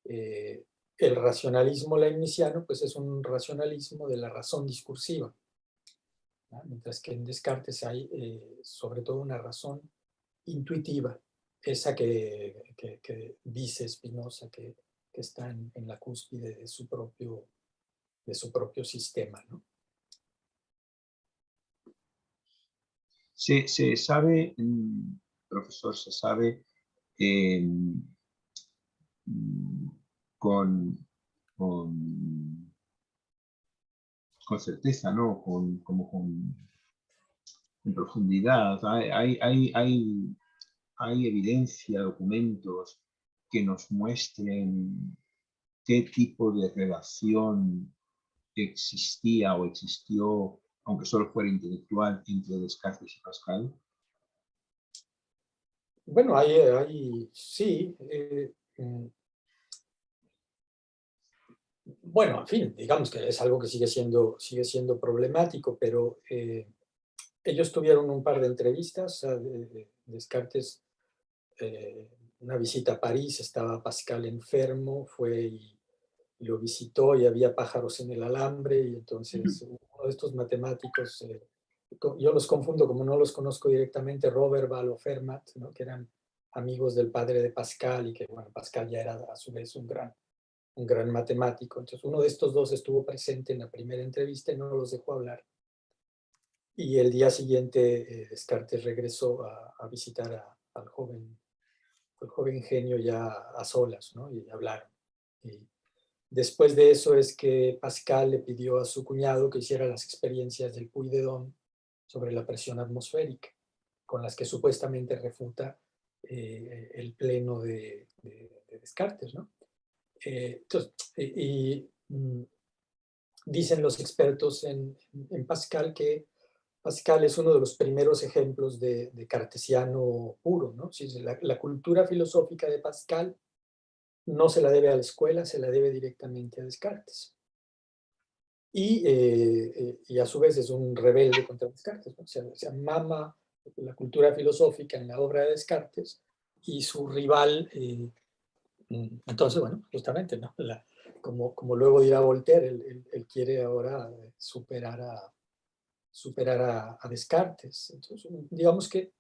el racionalismo leibniziano pues es un racionalismo de la razón discursiva, ¿no? Mientras que en Descartes hay sobre todo una razón intuitiva, esa que dice Spinoza que está en la cúspide de su propio sistema, ¿no? Se sabe, profesor, se sabe eh, con, con, con certeza, ¿no? En profundidad. Hay evidencia, documentos que nos muestren qué tipo de relación existía o existió, aunque solo fuera intelectual, entre Descartes y Pascal. Bueno, sí. Bueno, en fin, digamos que es algo que sigue siendo problemático, pero ellos tuvieron un par de entrevistas. Descartes, una visita a París, estaba Pascal enfermo, fue y lo visitó y había pájaros en el alambre, y entonces uno de estos matemáticos, yo los confundo como no los conozco directamente, Robert Ball o Fermat, ¿no? Que eran amigos del padre de Pascal y que, bueno, Pascal ya era a su vez un gran matemático. Entonces uno de estos dos estuvo presente en la primera entrevista y no los dejó hablar. Y el día siguiente Descartes regresó a visitar al joven genio ya a solas, ¿no? Y hablaron. Y después de eso es que Pascal le pidió a su cuñado que hiciera las experiencias del Puy de Dôme sobre la presión atmosférica, con las que supuestamente refuta el pleno de Descartes, ¿no? Entonces, dicen los expertos en Pascal que Pascal es uno de los primeros ejemplos de cartesiano puro, ¿no? La cultura filosófica de Pascal no se la debe a la escuela, se la debe directamente a Descartes. Y a su vez es un rebelde contra Descartes, ¿no? Se mama la cultura filosófica en la obra de Descartes y su rival, entonces, bueno, justamente, ¿no? Como luego dirá Voltaire, él quiere ahora superar a Descartes. Entonces, digamos que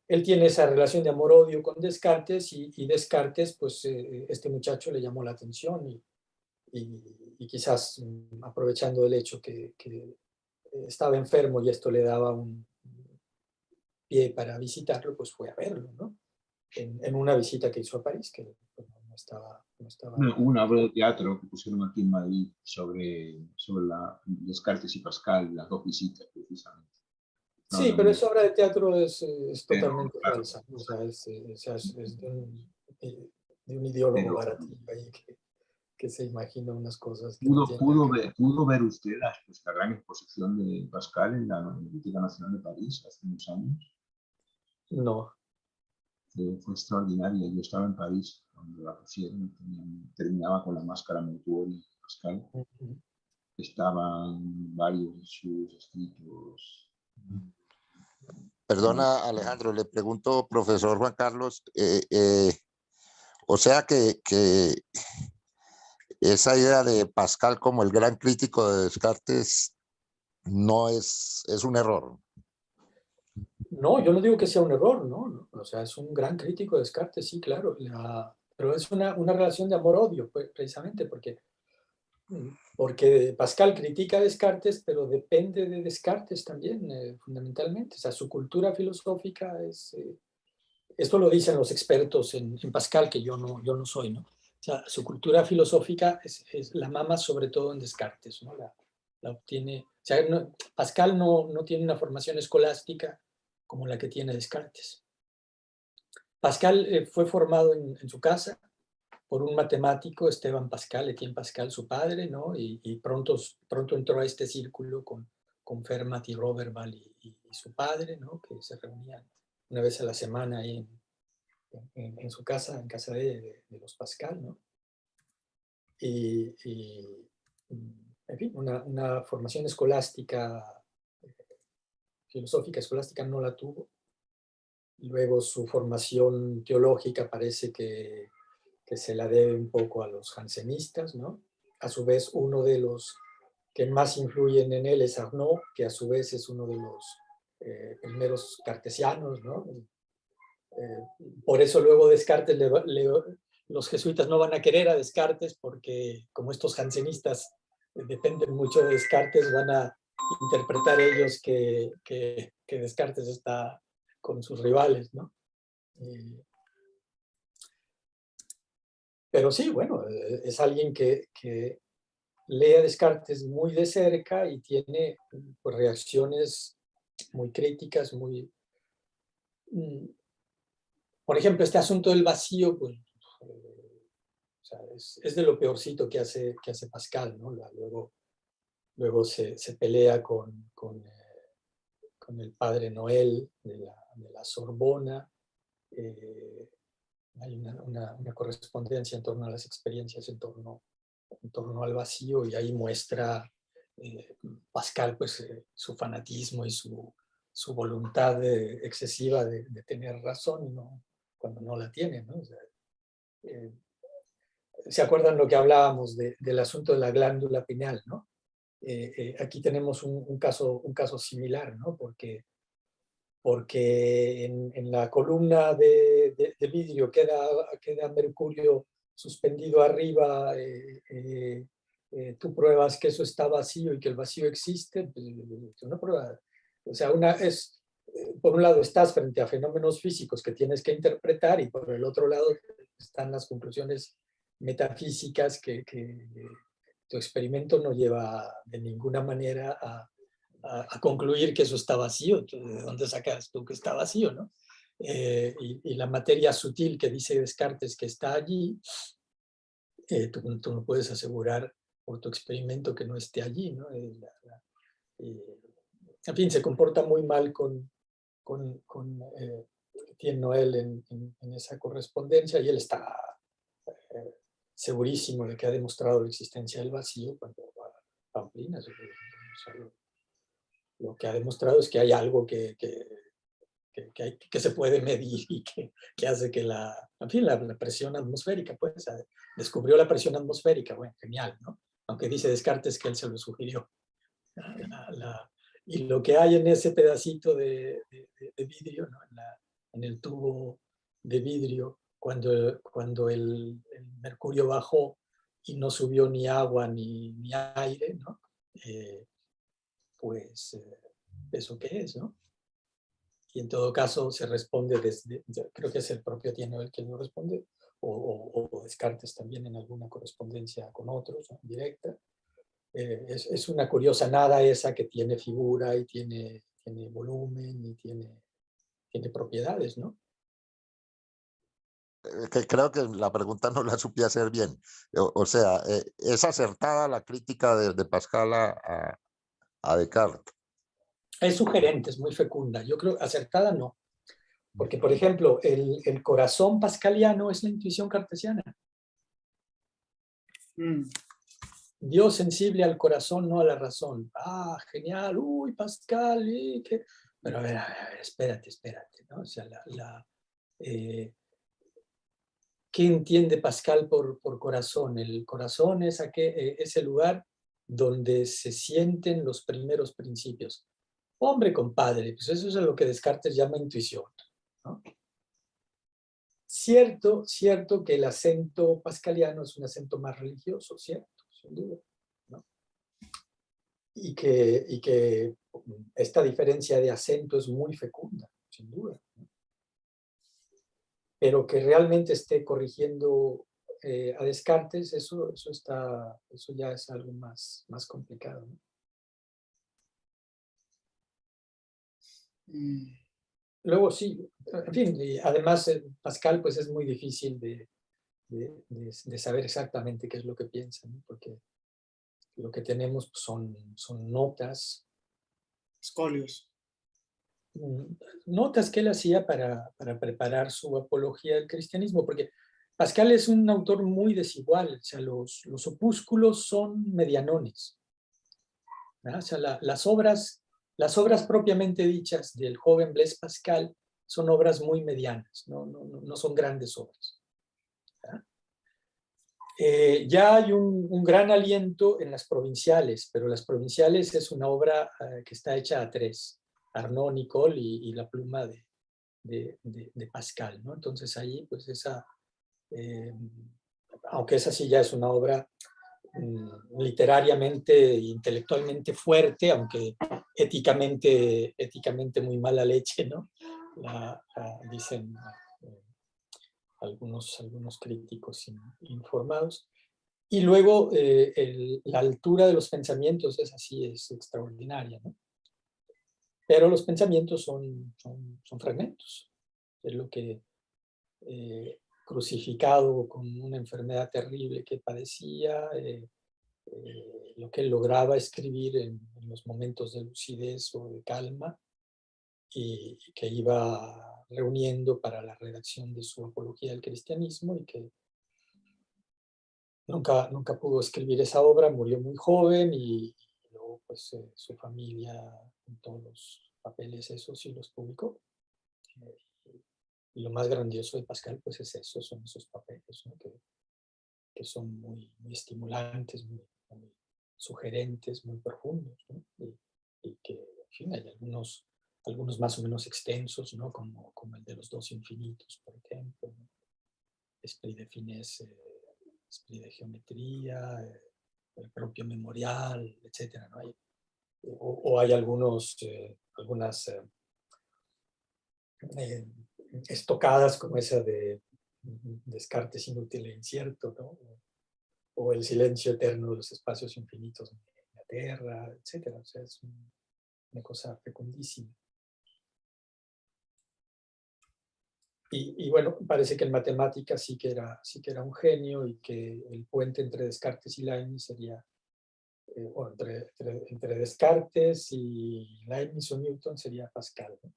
él tiene esa relación de amor-odio con Descartes y Descartes, pues este muchacho le llamó la atención y quizás aprovechando el hecho que estaba enfermo y esto le daba un pie para visitarlo, pues fue a verlo, ¿no? En una visita que hizo a París, que pues, no estaba. Una obra de teatro que pusieron aquí en Madrid sobre Descartes y Pascal, las dos visitas precisamente. Sí, pero esa obra de teatro es totalmente Claro, falsa, ¿no? O sea, es de un ideólogo pero baratillo ahí que se imagina unas cosas que no tienen nada que ver. pudo ver usted la gran exposición de Pascal en la Biblioteca Nacional de París hace unos años. No. Fue extraordinaria. Yo estaba en París cuando la pusieron. Terminaba con la máscara mortuoria de Pascal. Estaban varios de sus escritos. Perdona, Alejandro, le pregunto, profesor Juan Carlos, o sea que esa idea de Pascal como el gran crítico de Descartes no es un error. No, yo no digo que sea un error, ¿no? O sea, es un gran crítico de Descartes, sí, claro. Pero es una relación de amor-odio, pues, precisamente porque Pascal critica a Descartes, pero depende de Descartes también, fundamentalmente. O sea, su cultura filosófica esto lo dicen los expertos en Pascal, que yo no soy, ¿no? O sea, su cultura filosófica la mama sobre todo en Descartes, ¿no? La obtiene, o sea, Pascal no tiene una formación escolástica como la que tiene Descartes. Pascal fue formado en su casa por un matemático, Esteban Pascal, Etienne Pascal, su padre, ¿no? Y pronto entró a este círculo con Fermat y Roberval y su padre, ¿no? Que se reunían una vez a la semana ahí en su casa, en casa de los Pascal, ¿no? En fin, una formación escolástica, filosófica escolástica no la tuvo. Luego su formación teológica parece que se la debe un poco a los jansenistas, ¿no? A su vez, uno de los que más influyen en él es Arnaud, que a su vez es uno de los primeros cartesianos, ¿no? Por eso luego Descartes, los jesuitas no van a querer a Descartes porque como estos jansenistas dependen mucho de Descartes, van a interpretar ellos que Descartes está con sus rivales, ¿no? Pero sí, bueno, es alguien que lee a Descartes muy de cerca y tiene pues, reacciones muy críticas, muy... Por ejemplo, este asunto del vacío, pues, o sea, es de lo peorcito que hace Pascal, ¿no? Luego se pelea con el padre Noel de la Sorbona. Hay una correspondencia en torno a las experiencias en torno al vacío, y ahí muestra Pascal pues, su fanatismo y su voluntad excesiva de tener razón cuando no la tiene, ¿no? O sea, ¿se acuerdan lo que hablábamos del asunto de la glándula pineal, ¿no? Aquí tenemos un caso similar, ¿no? Porque en la columna de vidrio queda mercurio suspendido arriba, tú pruebas que eso está vacío y que el vacío existe, pues, una prueba. O sea, por un lado estás frente a fenómenos físicos que tienes que interpretar, y por el otro lado están las conclusiones metafísicas que tu experimento no lleva de ninguna manera a concluir que eso está vacío. ¿De dónde sacas tú que está vacío, no? Y la materia sutil que dice Descartes que está allí, tú no puedes asegurar por tu experimento que no esté allí, ¿no? En fin, se comporta muy mal con Etienne Noel en esa correspondencia, y él está segurísimo de que ha demostrado la existencia del vacío cuando va a Pamplinas. Lo que ha demostrado es que hay algo que se puede medir y que hace que la presión atmosférica, pues, descubrió la presión atmosférica, bueno, genial, ¿no? Aunque dice Descartes que él se lo sugirió. Y lo que hay en ese pedacito de vidrio, ¿no? En el tubo de vidrio, cuando el mercurio bajó y no subió ni agua ni aire, ¿no? Pues, ¿eso qué es, no? Y en todo caso se responde creo que es el propio Etienne el que lo responde, o Descartes también en alguna correspondencia con otros, ¿no? Directa. Es una curiosa nada esa que tiene figura y tiene volumen y tiene propiedades, ¿no? Que creo que la pregunta no la supe hacer bien. O sea, ¿es acertada la crítica de Pascal a Descartes? Es sugerente, es muy fecunda. Yo creo acertada no. Porque, por ejemplo, el corazón pascaliano es la intuición cartesiana. Dios sensible al corazón, no a la razón. Ah, genial, uy, Pascal, pero a ver, espérate, ¿no? O sea, ¿qué entiende Pascal por corazón? El corazón es ese lugar donde se sienten los primeros principios. Hombre, compadre, pues eso es lo que Descartes llama intuición, ¿no? Cierto que el acento pascaliano es un acento más religioso, cierto, sin duda, ¿no? Y que esta diferencia de acento es muy fecunda, sin duda, ¿no? pero que realmente esté corrigiendo a Descartes, eso ya es algo más complicado, ¿no? Luego sí, en fin, y además Pascal pues es muy difícil de saber exactamente qué es lo que piensa, ¿no? Porque lo que tenemos pues, son notas. Escolios. Notas que él hacía para preparar su apología del cristianismo, porque Pascal es un autor muy desigual, o sea, los opúsculos son medianones, ¿no? O sea, las obras propiamente dichas del joven Blaise Pascal son obras muy medianas, no son grandes obras. Ya hay un gran aliento en las provinciales, pero las provinciales es una obra que está hecha a tres, Arnaud, Nicole y la pluma de Pascal, ¿no? Entonces ahí, pues aunque esa sí ya es una obra literariamente e intelectualmente fuerte, aunque éticamente muy mala leche, ¿no? Dicen algunos críticos informados. Y luego la altura de los pensamientos es así, es extraordinaria, ¿no? Pero los pensamientos son fragmentos. Es lo que crucificado con una enfermedad terrible que padecía, lo que él lograba escribir en los momentos de lucidez o de calma, y que iba reuniendo para la redacción de su apología del cristianismo, y que nunca pudo escribir esa obra, murió muy joven, y luego pues su familia con todos los papeles esos sí los publicó. Y lo más grandioso de Pascal pues es eso, son esos papeles, ¿no? que son muy estimulantes, muy sugerentes, muy profundos, ¿no? Y que, en fin, hay algunos más o menos extensos, ¿no? Como el de los dos infinitos, por ejemplo, ¿no? Esprit de finesse, esprit de geometría, el propio memorial, etcétera, ¿no? O hay algunas estocadas como esa de Descartes inútil e incierto, ¿no? O el silencio eterno de los espacios infinitos en la Tierra, etcétera. O sea, es una cosa fecundísima. Y bueno, parece que en matemáticas sí que era un genio, y que el puente entre Descartes y Leibniz sería, bueno, entre Descartes y Leibniz o Newton sería Pascal, ¿no?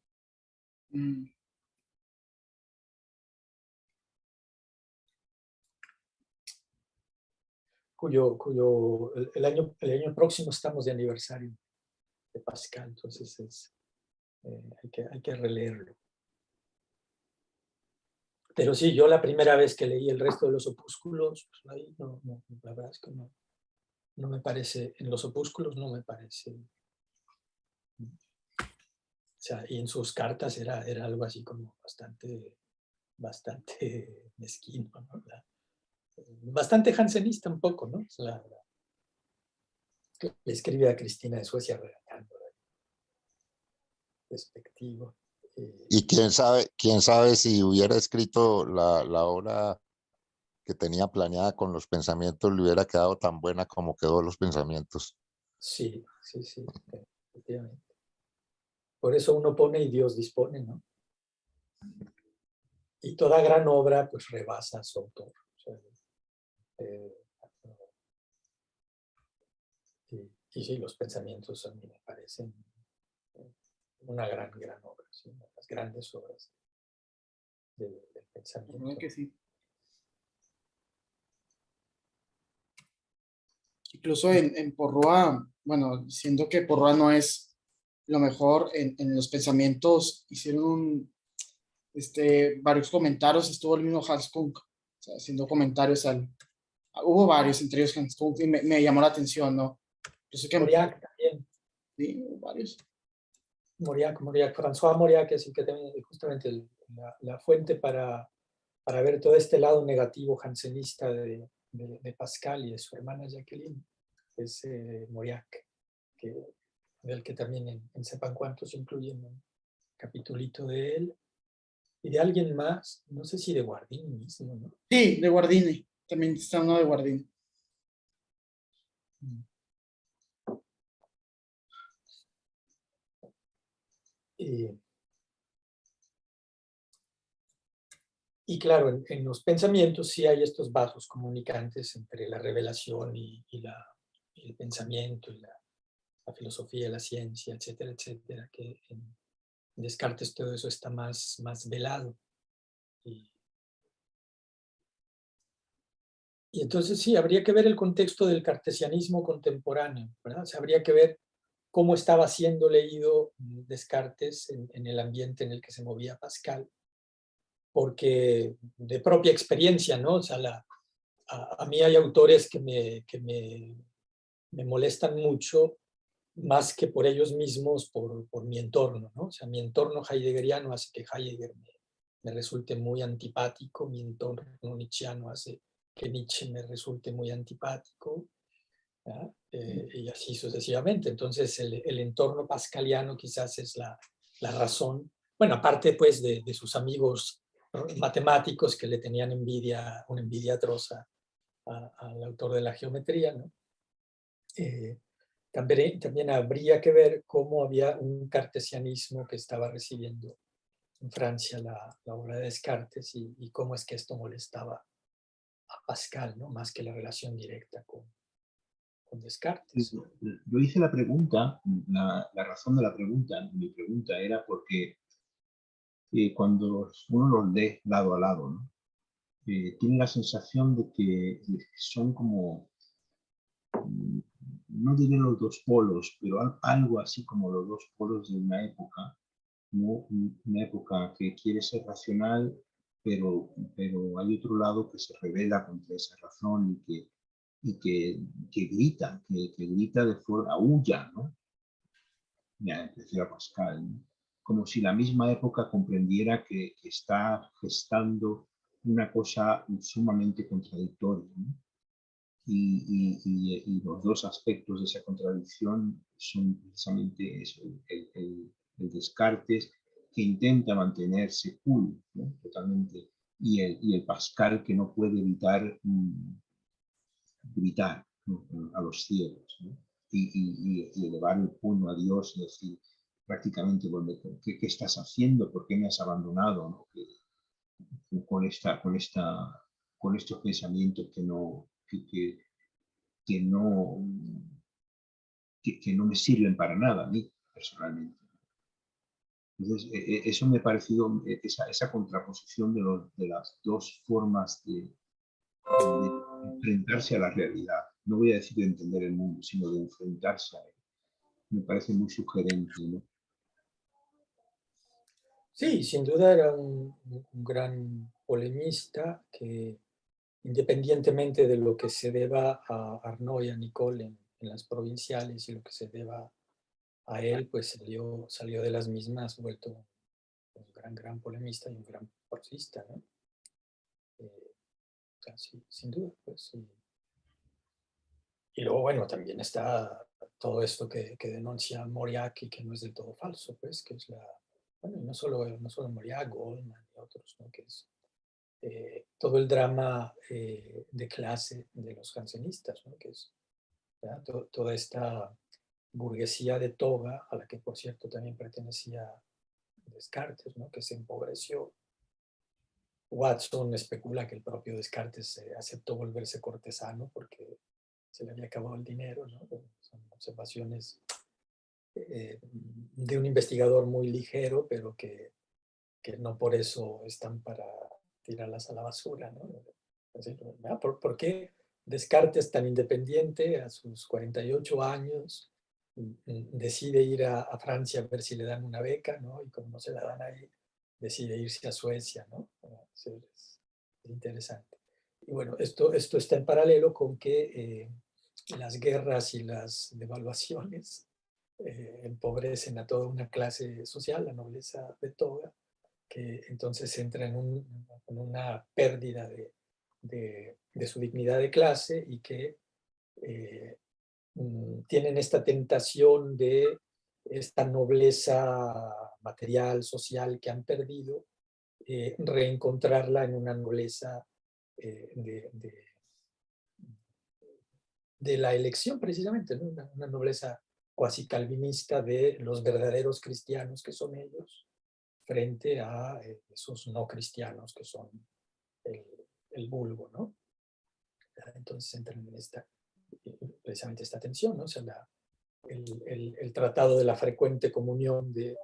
El año próximo estamos de aniversario de Pascal, entonces hay que releerlo. Pero sí, yo la primera vez que leí el resto de los opúsculos, pues ahí la verdad es que no me parece, en los opúsculos no me parece. O sea, y en sus cartas era algo así como bastante mezquino, ¿no? Bastante jansenista un poco, ¿no? O sea, le escribe a Cristina de Suecia regañándola, despectivo. Y quién sabe si hubiera escrito la obra que tenía planeada con los pensamientos, le hubiera quedado tan buena como quedó los pensamientos. Sí, efectivamente. Por eso uno pone y Dios dispone, ¿no? Y toda gran obra pues rebasa a su autor. O sea, y sí, los pensamientos a mí me parecen una gran obra, ¿sí? Una de las grandes obras del pensamiento. ¿Verdad que sí? Incluso en Porrúa, bueno, siendo que Porrúa no es lo mejor en los pensamientos, hicieron varios comentarios, estuvo el mismo Hans Kunk, o sea, haciendo comentarios hubo varios, entre ellos Hans Kunk, y me llamó la atención, ¿no? Yo sé que Mauriac también. sí, hubo varios. Mauriac, François Mauriac es el que también justamente la fuente para ver todo este lado negativo jansenista de Pascal y de su hermana Jacqueline, es Mauriac, del que también en Sepan Cuántos incluyen un capitulito de él. y de alguien más, no sé si de Guardini mismo, ¿no? Sí, de Guardini. También está uno de Guardini. Y claro, en los pensamientos sí hay estos vasos comunicantes entre la revelación y el pensamiento y la filosofía, la ciencia, etcétera, etcétera, que en Descartes todo eso está más velado. Y entonces sí, habría que ver el contexto del cartesianismo contemporáneo, ¿verdad? O sea, habría que ver cómo estaba siendo leído Descartes en el ambiente en el que se movía Pascal, porque de propia experiencia, ¿no? O sea, a mí hay autores que me molestan mucho, más que por ellos mismos, por mi entorno, ¿no? O sea, mi entorno heideggeriano hace que Heidegger me resulte muy antipático, mi entorno nietzscheano hace que Nietzsche me resulte muy antipático, y así sucesivamente. Entonces, el entorno pascaliano quizás es la razón, bueno, aparte pues de sus amigos matemáticos que le tenían una envidia atroz al autor de la geometría, ¿no? También habría que ver cómo había un cartesianismo que estaba recibiendo en Francia la obra de Descartes y cómo es que esto molestaba a Pascal, ¿no? Más que la relación directa con Descartes. Yo hice la pregunta, la razón de la pregunta, mi pregunta era porque cuando uno los lee lado a lado, ¿no? Tiene la sensación de que son como, no diré los dos polos, pero algo así como los dos polos de una época, ¿no? Una época que quiere ser racional, pero hay otro lado que se revela contra esa razón que grita, que grita de forma, aúlla, ¿no? Ya decía Pascal, ¿no? Como si la misma época comprendiera que está gestando una cosa sumamente contradictoria, ¿no? Y los dos aspectos de esa contradicción son precisamente eso, el Descartes que intenta mantenerse cool, ¿no? Totalmente, y el Pascal que no puede evitar gritar, ¿no? A los cielos, ¿no? Y elevar el puño a Dios y decir prácticamente, bueno, ¿qué estás haciendo? ¿Por qué me has abandonado? ¿No? Con estos pensamientos que no, que no, que no me sirven para nada a mí personalmente. Entonces, eso me ha parecido, esa contraposición de las dos formas de enfrentarse a la realidad. No voy a decir de entender el mundo, sino de enfrentarse a él. Me parece muy sugerente, ¿no? Sí, sin duda era un gran polemista que, independientemente de lo que se deba a Arnaud y a Nicole en las provinciales y lo que se deba a él, pues salió de las mismas, vuelto un gran polemista y un gran prosista, ¿no? Sí, sin duda, pues. Y luego, bueno, también está todo esto que denuncia Moriarty, que no es del todo falso, pues, que es bueno, no solo Moriarty, Goldman y otros, ¿no? Que es todo el drama de clase de los jansenistas, ¿no? Que es toda esta burguesía de toga, a la que por cierto también pertenecía Descartes, ¿no? Que se empobreció. Watson especula que el propio Descartes aceptó volverse cortesano porque se le había acabado el dinero, ¿no? Son observaciones de un investigador muy ligero, pero que no por eso están para tirarlas a la basura, ¿no? Así, ¿por qué Descartes, tan independiente, a sus 48 años, decide ir a Francia a ver si le dan una beca, ¿no? Y como no se la dan ahí, decide irse a Suecia, ¿no? Es interesante. Y bueno, esto está en paralelo con que las guerras y las devaluaciones empobrecen a toda una clase social, la nobleza de toga, que entonces entra en una pérdida de su dignidad de clase y que tienen esta tentación de esta nobleza material, social que han perdido reencontrarla en una nobleza de la elección precisamente, ¿no? Una nobleza cuasi calvinista de los verdaderos cristianos que son ellos, frente a esos no cristianos que son el vulgo, ¿no? Entonces entran en precisamente esta tensión, ¿no? O sea, el tratado de la frecuente comunión de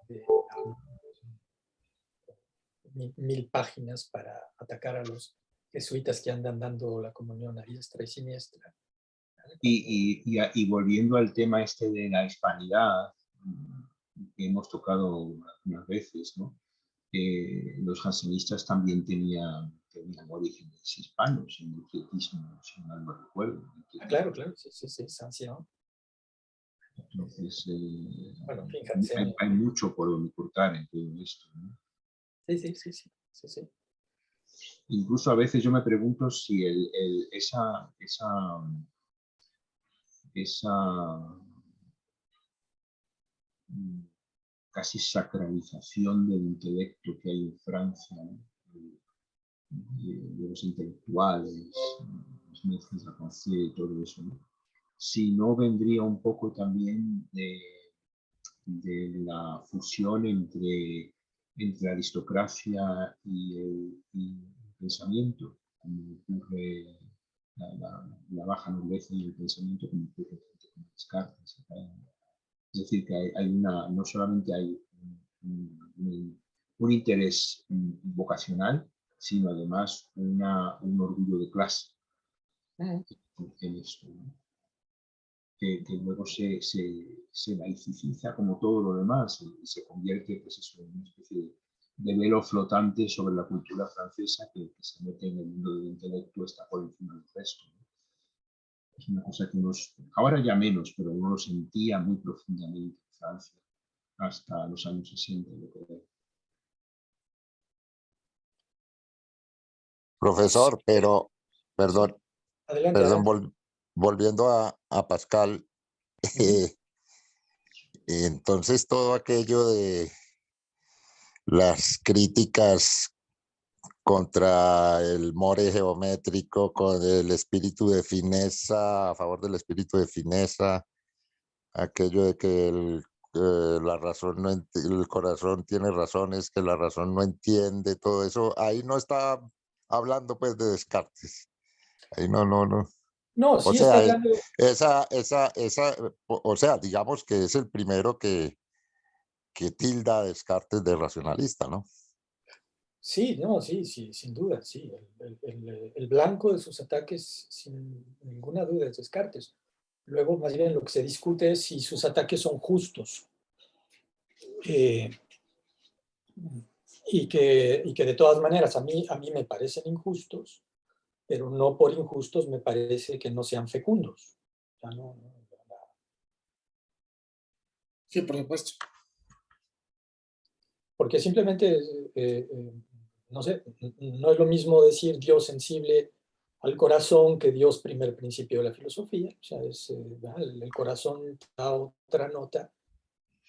1000 páginas para atacar a los jesuitas que andan dando la comunión a diestra y siniestra. Y volviendo al tema este de la hispanidad, que hemos tocado algunas veces, ¿no? Los jansenistas también tenían orígenes hispanos en el quietismo, si mal no recuerdo. Claro, sí, Sanción. Entonces, bueno, en fin, hay mucho por donde cortar en todo esto, ¿no? Sí. Incluso a veces yo me pregunto si esa casi sacralización del intelecto que hay en Francia, ¿no? de los intelectuales, los médicos de Rancé y todo eso, ¿no? Si no vendría un poco también de la fusión entre la aristocracia y el pensamiento, como ocurre la baja nobleza y el pensamiento, como ocurre con Descartes. Es decir, que no solamente hay un interés vocacional, sino además un orgullo de clase en esto, ¿no? Que luego se laiciza como todo lo demás y se convierte, pues eso, en una especie de velo flotante sobre la cultura francesa que se mete en el mundo del intelecto, está por encima del resto, ¿no? Es una cosa que ahora ya menos, pero uno lo sentía muy profundamente en Francia hasta los años 60, yo creo. Profesor, pero, perdón, Adelante. volviendo a Pascal, entonces todo aquello de las críticas contra el more geométrico, con el espíritu de fineza, a favor del espíritu de fineza, aquello de que la razón el corazón tiene razones que la razón no entiende, todo eso, ahí no está hablando pues de Descartes. Ahí no. No, O sí sea, está hablando. o sea, digamos que es el primero que tilda a Descartes de racionalista, ¿no? Sí, no, sí, sin duda, sí. El blanco de sus ataques, sin ninguna duda, es Descartes. Luego, más bien, lo que se discute es si sus ataques son justos. Y que de todas maneras a mí me parecen injustos, pero no por injustos me parece que no sean fecundos. O sea, Sí, por supuesto. porque simplemente, no sé, no es lo mismo decir Dios sensible al corazón que Dios primer principio de la filosofía. O sea, el corazón da otra nota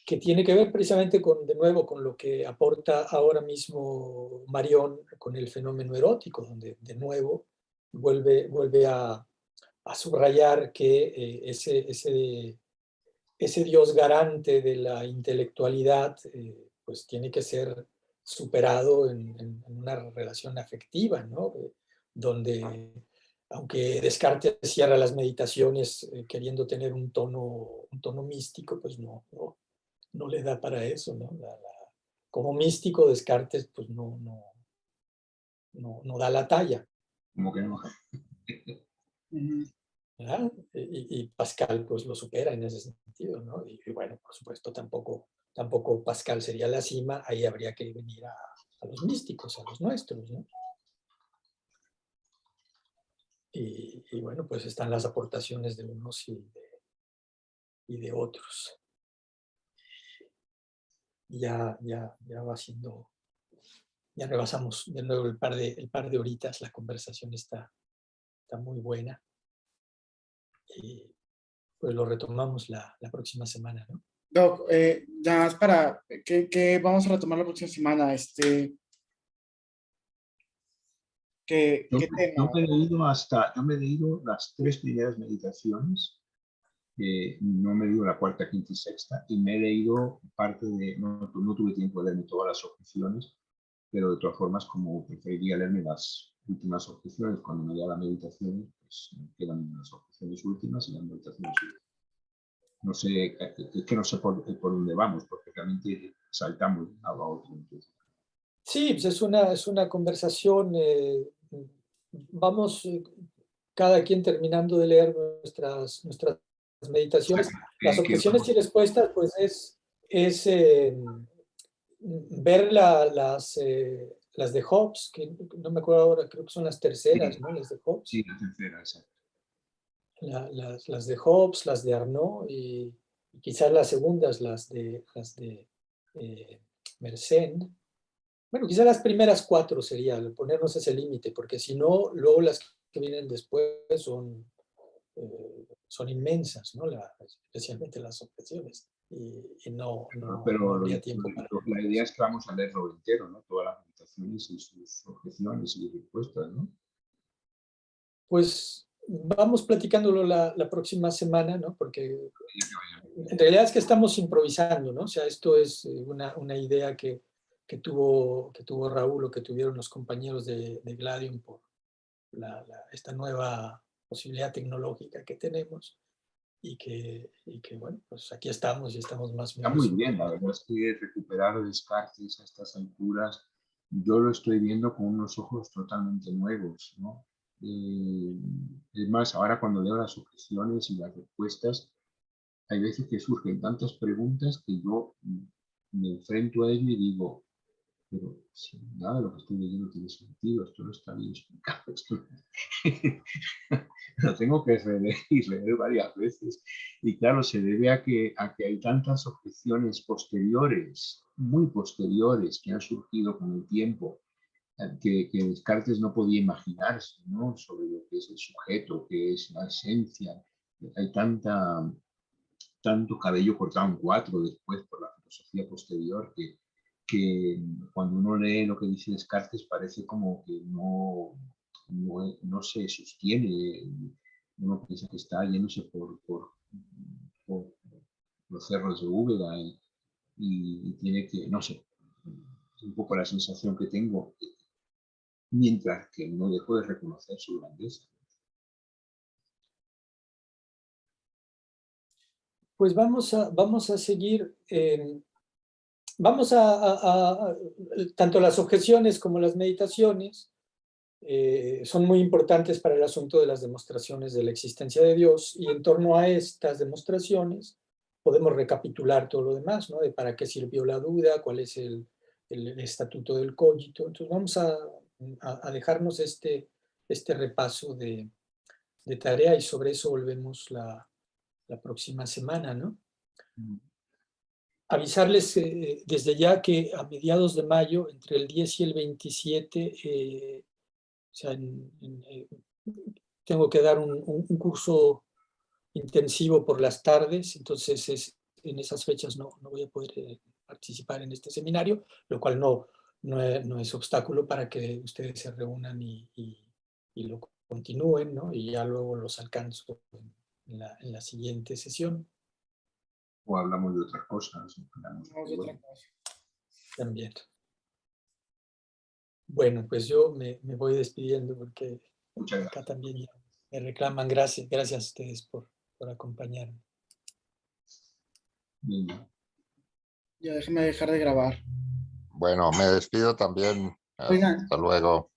que tiene que ver precisamente de nuevo, con lo que aporta ahora mismo Marión con el fenómeno erótico, donde de nuevo vuelve a subrayar que ese Dios garante de la intelectualidad pues tiene que ser superado en una relación afectiva, ¿no? Donde, aunque Descartes cierra las meditaciones queriendo tener un tono místico, pues no le da para eso, ¿no? Como místico, Descartes pues no da la talla. Como que no. ¿Verdad? Y Pascal pues lo supera en ese sentido, ¿no? Y bueno, por supuesto, tampoco Pascal sería la cima, ahí habría que venir a los místicos, a los nuestros, ¿no? Y bueno, pues están las aportaciones de unos y de otros. Ya va siendo, ya rebasamos de nuevo el par de horitas, la conversación está muy buena. Y pues lo retomamos la próxima semana, ¿no? Doc, ya más para, ¿qué vamos a retomar la próxima semana? ¿Qué Yo tema? me he leído las 3 primeras meditaciones, no me he leído la cuarta, quinta y sexta, y me he leído parte de, no tuve tiempo de leerme todas las objeciones, pero de todas formas, como preferiría leerme las últimas objeciones, cuando me lea la meditación, pues me quedan las objeciones últimas y las meditaciones últimas. No sé, es que no sé por dónde vamos, porque realmente saltamos de un lado a otro. Entonces. Sí, pues es una conversación. Vamos cada quien terminando de leer nuestras meditaciones. Las objeciones y respuestas, pues es ver las de Hobbes, que no me acuerdo ahora, creo que son las terceras, ¿no? Las de Hobbes. Sí, la tercera, exacto. Las de Hobbes, las de Arnaud y quizás las segundas, las de Mersenne. Bueno, quizás las primeras 4 sería ponernos ese límite, porque si no, luego las que vienen después son inmensas, ¿no? Especialmente las objeciones. Y no Pero habría tiempo para la idea es que vamos a leerlo entero, ¿no? Todas las meditaciones y sus objeciones y respuestas, ¿no? Pues vamos platicándolo la próxima semana, ¿no? Porque en realidad es que estamos improvisando, ¿no? O sea, esto es una idea que tuvo Raúl o que tuvieron los compañeros de Gladium por esta nueva posibilidad tecnológica que tenemos y que, bueno, pues aquí estamos y estamos más o Está menos. muy bien, la verdad es que recuperar Descartes a estas alturas, yo lo estoy viendo con unos ojos totalmente nuevos, ¿no? Es más, ahora cuando leo las objeciones y las respuestas, hay veces que surgen tantas preguntas que yo me enfrento a ello y digo, pero si nada de lo que estoy leyendo tiene sentido, esto no está bien explicado, lo tengo que releer y leer varias veces. Y claro, se debe a que hay tantas objeciones posteriores, muy posteriores, que han surgido con el tiempo, que Descartes no podía imaginarse, ¿no? Sobre lo que es el sujeto, que es la esencia. Hay tanto cabello cortado en 4 después por la filosofía posterior que cuando uno lee lo que dice Descartes parece como que no se sostiene. Uno piensa que está yéndose por los cerros de Úbeda y tiene que, no sé, es un poco la sensación que tengo, mientras que no dejo de reconocer su grandeza. Pues vamos a seguir, tanto las objeciones como las meditaciones son muy importantes para el asunto de las demostraciones de la existencia de Dios, y en torno a estas demostraciones podemos recapitular todo lo demás, ¿no? De para qué sirvió la duda, cuál es el estatuto del cogito. Entonces vamos a dejarnos este repaso de tarea, y sobre eso volvemos la próxima semana, ¿no? Avisarles desde ya que a mediados de mayo, entre el 10 y el 27, o sea, tengo que dar un curso intensivo por las tardes, entonces en esas fechas no voy a poder participar en este seminario, lo cual no es obstáculo para que ustedes se reúnan y lo continúen, ¿no? Y ya luego los alcanzo en la siguiente sesión. O hablamos de otras cosas. También. Bueno, pues yo me voy despidiendo porque acá también ya me reclaman. Gracias a ustedes por acompañarme. Bien. Ya déjeme dejar de grabar. Bueno, me despido también. Oigan. Hasta luego.